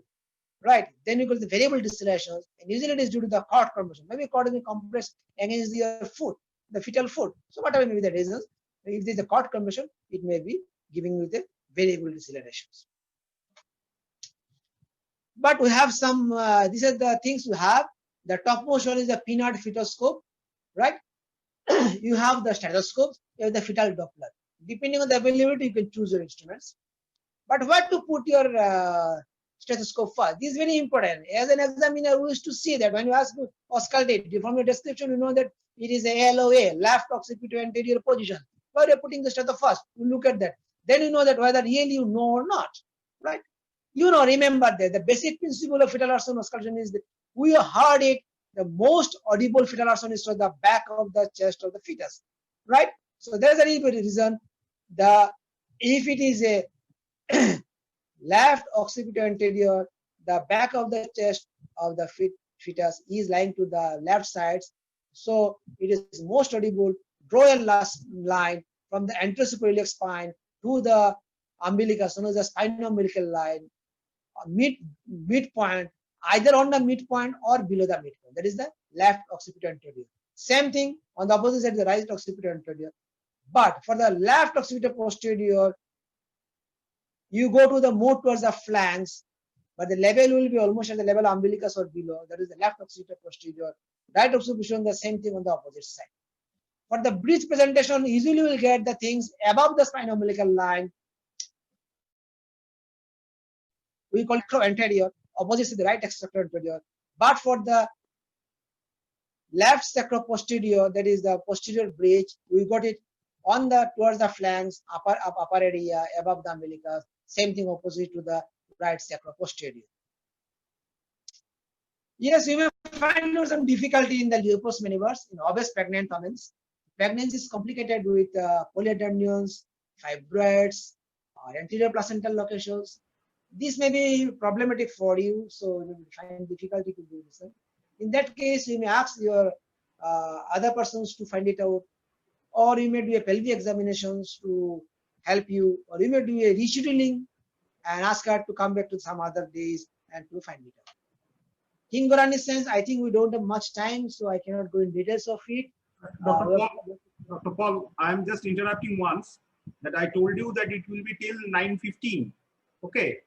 Speaker 3: right? Then you got the variable deceleration, and usually it is due to the cord compression. Maybe cord is compressed against your foot, the fetal foot. So whatever may be the reasons, if there is a cord compression, it may be giving you the variable decelerations. But we have some, these are the things we have. The topmost one is the Pinard fetoscope, right? You have the stethoscope, you have the fetal Doppler. Depending on the availability, you can choose your instruments. But where to put your stethoscope first? This is very important. As an examiner, we used to see that when you ask to auscultate, from your description, you know that it is a LOA, left occipital anterior position. Where you're putting the stethoscope first, you look at that. Then you know that whether really you know or not, right? You know, remember that the basic principle of fetal ultrasound auscultation is that we heard it, the most audible fetal ultrasound is to the back of the chest of the fetus, right? So there's a reason if it is a left occipital anterior, the back of the chest of the fetus is lying to the left side. So it is most audible. Draw a last line from the anterosuperior spine to the umbilicus, known as the spino-umbilical line, midpoint, either on the midpoint or below the midpoint. That is the left occipital anterior. Same thing on the opposite side, the right occipital anterior. But for the left occipital posterior, you go to the more towards the flanks, but the level will be almost at the level of umbilicus or below. That is the left occipital posterior. Right occipital, the same thing on the opposite side. For the bridge presentation, usually you will get the things above the spinal umbilical line. We call it anterior, opposite to the right sacro anterior. But for the left sacro posterior, that is the posterior bridge, we got it on the towards the flanks, upper area, above the umbilicus. Same thing opposite to the right sacro posterior. Yes, you may find some difficulty in the Leopold's maneuvers in obvious pregnant women. Pregnancy is complicated with polyhydramnions, fibroids, or anterior placental locations. This may be problematic for you, so you will find difficulty to do this. In that case, you may ask your other persons to find it out, or you may do a pelvic examinations to help you, or you may do a rescheduling and ask her to come back to some other days and to find it out. Hingorani sense, I think we don't have much time, so I cannot go in details of it.
Speaker 4: Dr. Paul, I am just interrupting once that I told you that it will be till 9:15. Okay.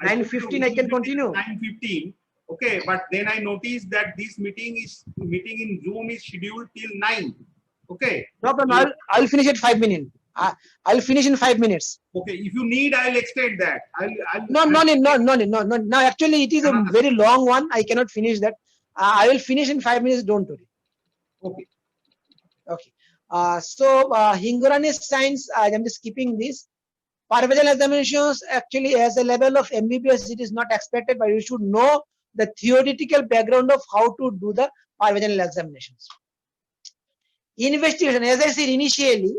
Speaker 3: 9:15, I can continue.
Speaker 4: 9:15. Okay, but then I noticed that this meeting in Zoom is scheduled till 9. Okay.
Speaker 3: No problem. I'll finish at 5 minutes. I'll finish in 5 minutes.
Speaker 4: Okay. If you need, I'll extend that.
Speaker 3: No. Now, actually, it is a very long one. I cannot finish that. I will finish in 5 minutes. Don't worry.
Speaker 4: Okay.
Speaker 3: Okay. So Hingorani signs, I'm just skipping this. Parvaginal examinations actually as a level of MBBS, it is not expected, but you should know the theoretical background of how to do the parvaginal examinations. Investigation, as I said initially,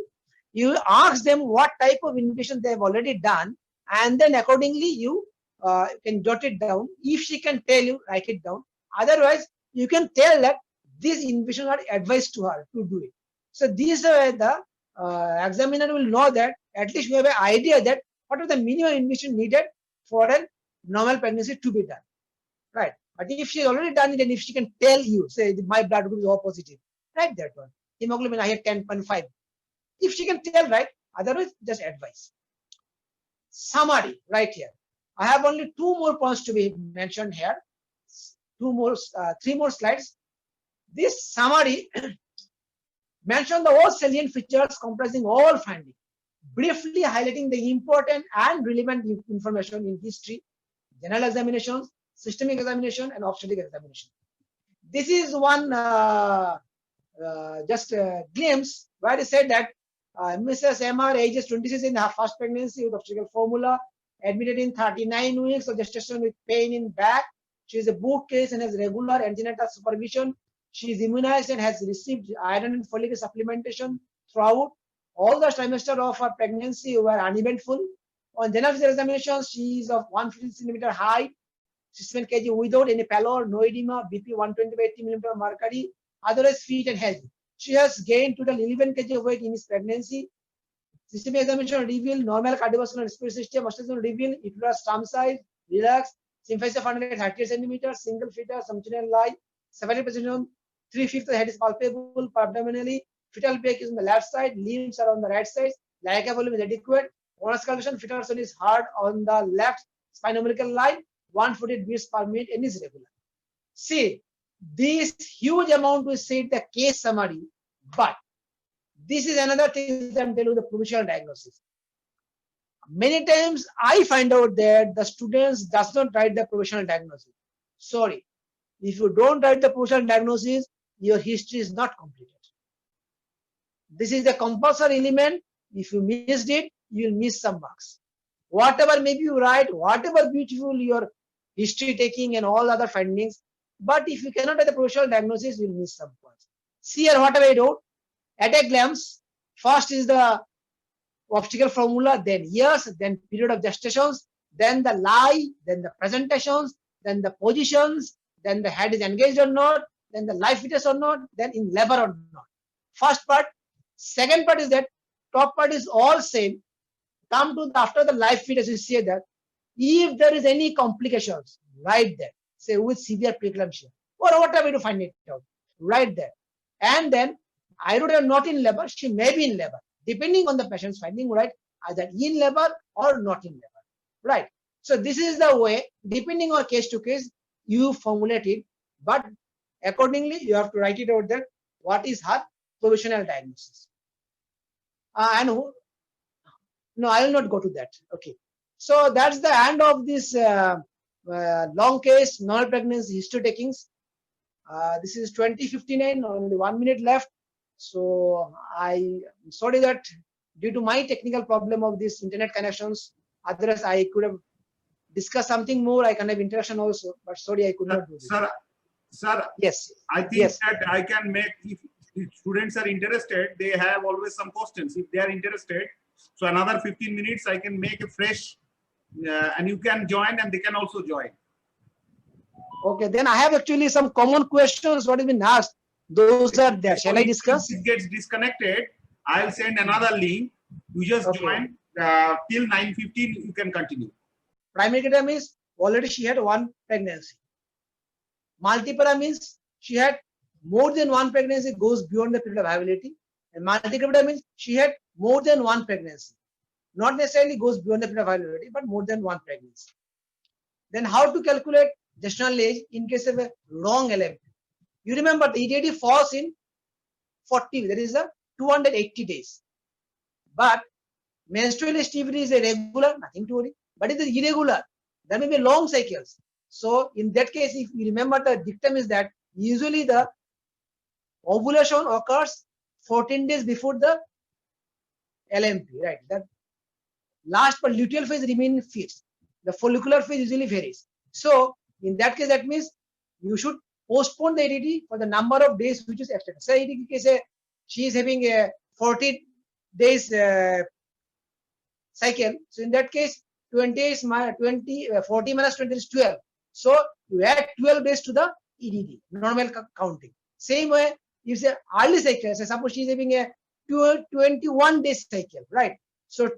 Speaker 3: you ask them what type of investigation they have already done, and then accordingly you can jot it down. If she can tell you, write it down. Otherwise, you can tell that these investigations are advised to her to do it. So these are the examiner will know that at least you have an idea that what are the minimum investigation needed for a normal pregnancy to be done, right? But if she has already done it, and if she can tell you, say my blood group is O positive, write that one. Hemoglobin I had 10.5. If she can tell, right? Otherwise, just advice. Summary, right here. I have only 2 more points to be mentioned here. 3 more slides. This summary mention the all salient features comprising all findings, briefly highlighting the important and relevant information in history, general examinations, systemic examination, and obstetric examination. This is one just a glimpse where it said that Mrs. MR, ages 26 in her first pregnancy with obstetrical formula, admitted in 39 weeks of gestation with pain in back. She is a book case and has regular antenatal supervision. She is immunized and has received iron and folic acid supplementation throughout. All the trimester of her pregnancy were uneventful. On general physical examination, she is of 150 centimeter height, 67 kg without any pallor, no edema, BP 120 by 80 millimeter mercury, otherwise fit and healthy. She has gained total 11 kg of weight in his pregnancy. Systemic examination revealed normal cardiovascular respiratory system, ultrasound revealed uterus stump size, relaxed, symphysis of 138 cm, single fetus, functional lie, 70%, 3/5 of the head is palpable abdominally, fetal peak is on the left side, limbs are on the right side, Laika volume is adequate, oral calculation, fetal tone is hard on the left spinoumbilical line, 140 beats per minute and is regular. See, this huge amount we said the case summary, but this is another thing that I'm telling you, the provisional diagnosis. Many times I find out that the students does not write the provisional diagnosis. Sorry, if you don't write the provisional diagnosis, your history is not completed. This is the compulsory element. If you missed it, you will miss some marks. Whatever maybe you write, whatever beautiful your history taking and all other findings, but if you cannot write the provisional diagnosis, you will miss some points. See here, whatever I wrote, at a glance, first is the obstetrical formula, then years, then period of gestations, then the lie, then the presentations, then the positions, then the head is engaged or not, then the live fetus or not, then in labor or not. First part. Second part is that top part is all same. Come to after the live fetus, you say that if there is any complications, write there. Say with severe preeclampsia or whatever to find it out, write there. And then I wrote not in labor, she may be in labor, depending on the patient's finding, right? Either in labor or not in labor, right? So this is the way, depending on case to case, you formulate it, but accordingly, you have to write it out there. What is her provisional diagnosis? No, I will not go to that. Okay. So that's the end of this long case, normal pregnancy history takings. This is 2059, only 1 minute left. So I'm sorry that due to my technical problem of this internet connections, otherwise I could have discussed something more. I can have interaction also, but sorry, I could not do this.
Speaker 4: Sir,
Speaker 3: yes.
Speaker 4: I think
Speaker 3: yes.
Speaker 4: that I can make, if students are interested, they have always some questions. If they are interested, so another 15 minutes, I can make a fresh, and you can join and they can also join.
Speaker 3: Okay, then I have actually some common questions what has been asked. Those are there. Shall I discuss?
Speaker 4: If it gets disconnected, I'll send another link. You just join till 9:15. You can continue.
Speaker 3: Primary criteria means already she had one pregnancy. Multipara means she had more than one pregnancy, goes beyond the period of viability. And multi-criteria means she had more than one pregnancy. Not necessarily goes beyond the period of viability, but more than one pregnancy. Then how to calculate gestational age in case of a wrong LMP? You remember the EDD falls in 40, that is a 280 days. But menstrual activity is irregular, nothing to worry. But it is irregular, there may be long cycles. So in that case, if you remember, the dictum is that usually the ovulation occurs 14 days before the LMP, right? That last but luteal phase remain fixed. The follicular phase usually varies. So in that case, that means you should postpone the EDD for the number of days which is extended. So in case she is having a 40 days cycle. So in that case, 40 minus 20 is 12. So you add 12 days to the EDD, normal counting. Same way, if it's early cycle, so suppose she is having a 21 days cycle, right? So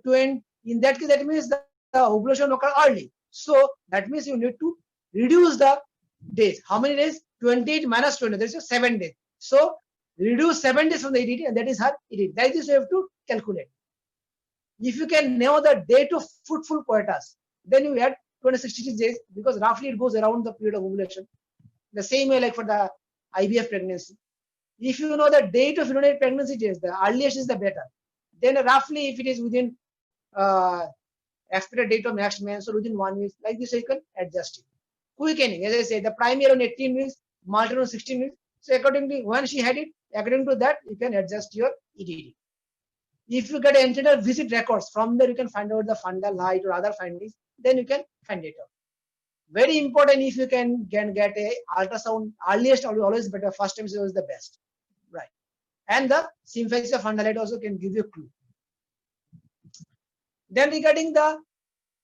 Speaker 3: in that case, that means the ovulation occur early. So that means you need to reduce the days. How many days? 28 minus 20. There is 7 days. So reduce 7 days from the EDD, and that is her EDD. That is you have to calculate. If you can know the date of fruitful coitus, then you add 26 days, because roughly it goes around the period of ovulation. The same way like for the IVF pregnancy. If you know the date of urinary pregnancy days, the earliest is the better. Then roughly if it is within expected date of next month, so within 1 week, like this you can adjust it. Quickening, as I say, the primary on 18 weeks, maternal on 16 weeks. So accordingly, when she had it, according to that, you can adjust your EDD. If you get antenatal visit records, from there you can find out the fundal height or other findings, then you can find it out. Very important, if you can get a ultrasound, earliest always better, first time is always the best, right? And the symphysis of fundal height also can give you a clue. Then regarding the,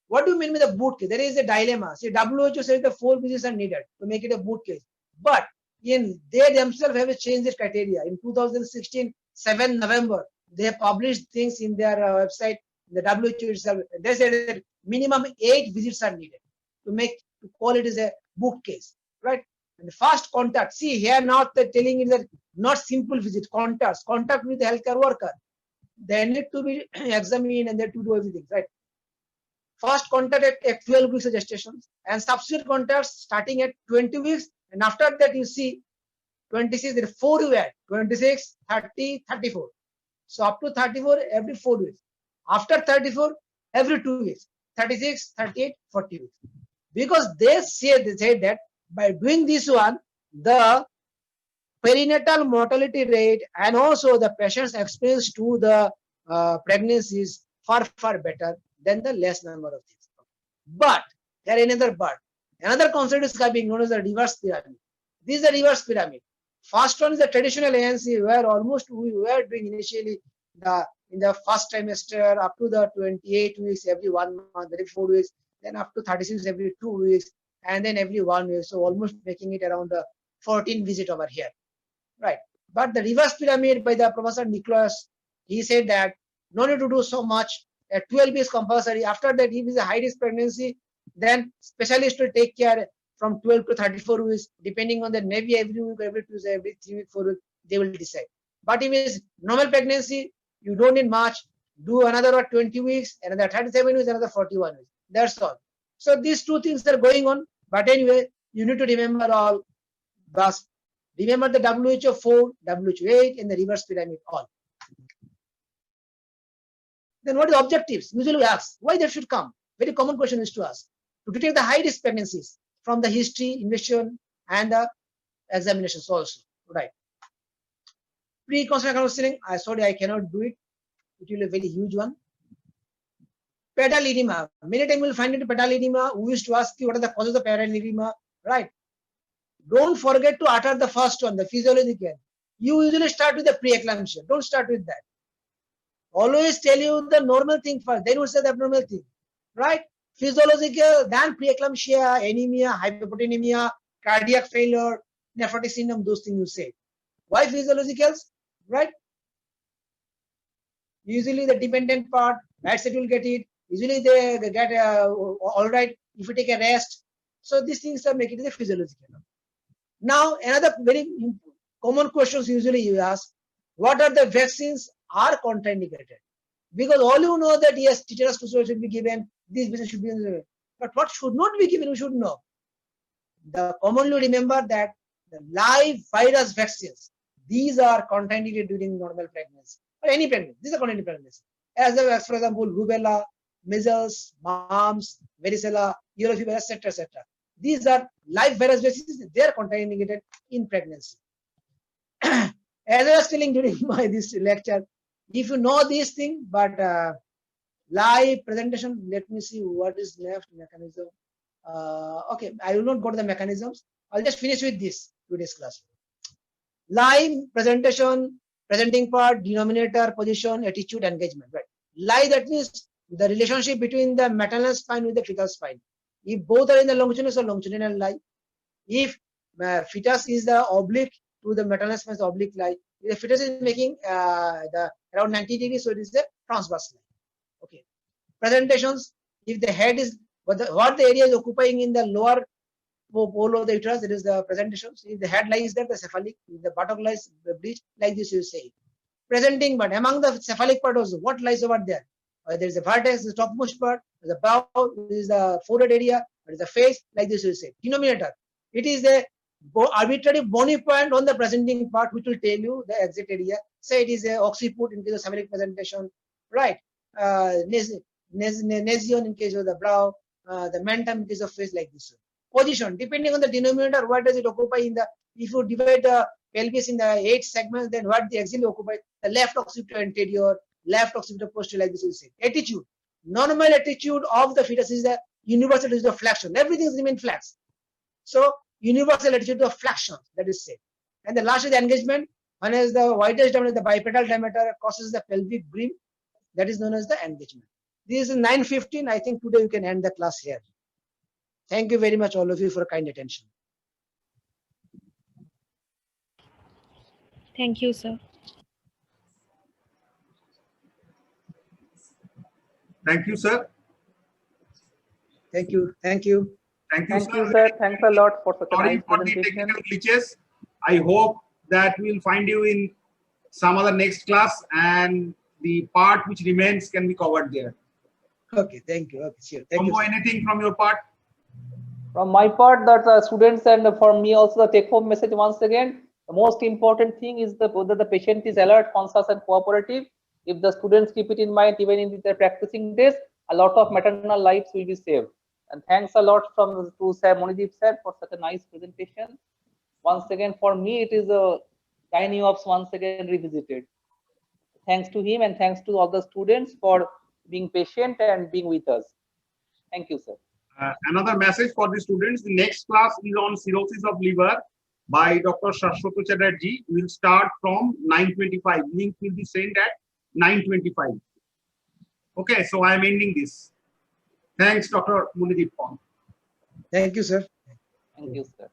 Speaker 3: what do you mean with the boot case? There is a dilemma. See, WHO says the 4 visits are needed to make it a boot case, but they themselves have changed the criteria. In 2016, 7 November, they have published things in their website, the WHO itself. They said that minimum 8 visits are needed to call it as a book case, right? And the first contact, see here now they're telling you that not simple visit, contact with the healthcare worker. They need to be examined and they to do everything, right? First contact at 12 weeks of gestation, and subsequent contacts starting at 20 weeks, and after that you see 26, there are 4 you add, 26, 30, 34. So up to 34 every 4 weeks. After 34, every 2 weeks. 36, 38, 40 weeks. Because they said that by doing this one, the perinatal mortality rate and also the patient's experience to the pregnancy is far better than the less number of things. But there is another concept is coming known as the reverse pyramid. This is a reverse pyramid. First one is the traditional ANC, where almost we were doing initially in the first trimester up to the 28 weeks every 1 month, every 4 weeks, then up to 36 every 2 weeks, and then every 1 week. So almost making it around the 14 visit over here, right? But the reverse pyramid by the Professor Nicholas, he said that no need to do so much. At 12 weeks compulsory. After that, if it is a high risk pregnancy, then specialists will take care from 12 to 34 weeks, depending on the maybe every week, every Tuesday, every 3 weeks, 4 weeks, they will decide. But if it's normal pregnancy, you don't need much. Do another 20 weeks, another 37 weeks, another 41 weeks. That's all. So these 2 things are going on. But anyway, you need to remember all. But remember the WHO 4, WHO 8, and the reverse pyramid all. Then what are the objectives? Usually we ask why they should come. Very common question is to ask. To detect the high risk pregnancies from the history, investigation, and the examinations also. Right. Pre-conception counseling, sorry, I cannot do it. It will be a very huge one. Pedal edema. Many times you will find it pedal edema. We used to ask you what are the causes of pedal edema, right? Don't forget to utter the first one, the physiological. You usually start with the preeclampsia. Don't start with that. Always tell you the normal thing first, then you say the abnormal thing, right? Physiological, then preeclampsia, anemia, hyperproteinemia, cardiac failure, nephrotic syndrome, those things you say. Why physiologicals, right? Usually the dependent part, right side will get it. Usually they get all right if you take a rest. So these things are making it a physiological. Now another very common questions usually you ask, what are the vaccines are contraindicated? Because all you know that yes, tetanus toxoid should be given, this vaccine should be given, but what should not be given, we should know. The commonly remember that the live virus vaccines, these are contraindicated during normal pregnancy or any pregnancy. These are contraindicated pregnancy. As for example, rubella, measles, mumps, varicella, yellow fever, etc., etc. These are live virus vaccines. They are contraindicated in pregnancy. As I was telling during this lecture, if you know these things, but Live presentation. Let me see what is left. Mechanism. Okay, I will not go to the mechanisms. I'll just finish with this today's class. Live presentation, presenting part, denominator, position, attitude, engagement. Right. Live, that means the relationship between the maternal spine with the fetal spine. If both are in the longitudinal, so longitudinal lie. If fetus is the oblique to the maternal spine, oblique lie. If the fetus is making the around 90 degrees, so it is the transverse line. Okay. Presentations. If the head is what the area is occupying in the lower pole of the uterus, it is the presentation. So if the head lies there, the cephalic. If the buttock lies, the breech, like this you say. Presenting, but among the cephalic part also, what lies over there? There is a vertex, the topmost part, the brow, there is the forehead area, there is the face, like this you say. Denominator. It is the arbitrary bony point on the presenting part which will tell you the exit area. Say it is a occiput in case of cephalic presentation, right? Nasion in case of the brow, the mentum in case of face, like this. Position, depending on the denominator, what does it occupy in the, if you divide the pelvis in the 8 segments, then what the axilla occupy? The left occipital anterior, left occipital posterior, like this you say. Attitude. Normal attitude of the fetus is the universal attitude of flexion. Everything remains flex. So universal attitude of flexion, that is said. And the last is the engagement. One is the widest diameter, the bipedal diameter crosses the pelvic brim. That is known as the engagement. This is 9:15. I think today you can end the class here. Thank you very much, all of you, for kind attention.
Speaker 5: Thank you, sir.
Speaker 4: Thank you, sir.
Speaker 3: Thank you. Thank you.
Speaker 4: Thank you,
Speaker 1: Thank you, sir. Thanks a lot for such a
Speaker 4: Sorry
Speaker 1: nice
Speaker 4: for the
Speaker 1: presentation.
Speaker 4: technical glitches. I hope that we'll find you in some other next class, and the part which remains can be covered there.
Speaker 3: Okay, thank you. Okay, sure. Thank you.
Speaker 4: Combo, anything from your part?
Speaker 1: From my part, that the students and for me also the take-home message once again, the most important thing is whether the patient is alert, conscious, and cooperative. If the students keep it in mind, even in their practicing days, a lot of maternal lives will be saved. And thanks a lot to Sir Monideep sir for such a nice presentation. Once again, for me, it is a gynae ops once again revisited. Thanks to him and thanks to all the students for being patient and being with us. Thank you, sir.
Speaker 4: Another message for the students: the next class is on cirrhosis of liver by Dr. Shashwat Chatterjee. We'll start from 9:25. Link will be sent at 9:25. Okay, so I am ending this. Thanks, Dr. Monideep.
Speaker 3: Thank you, sir.
Speaker 1: Thank you, sir.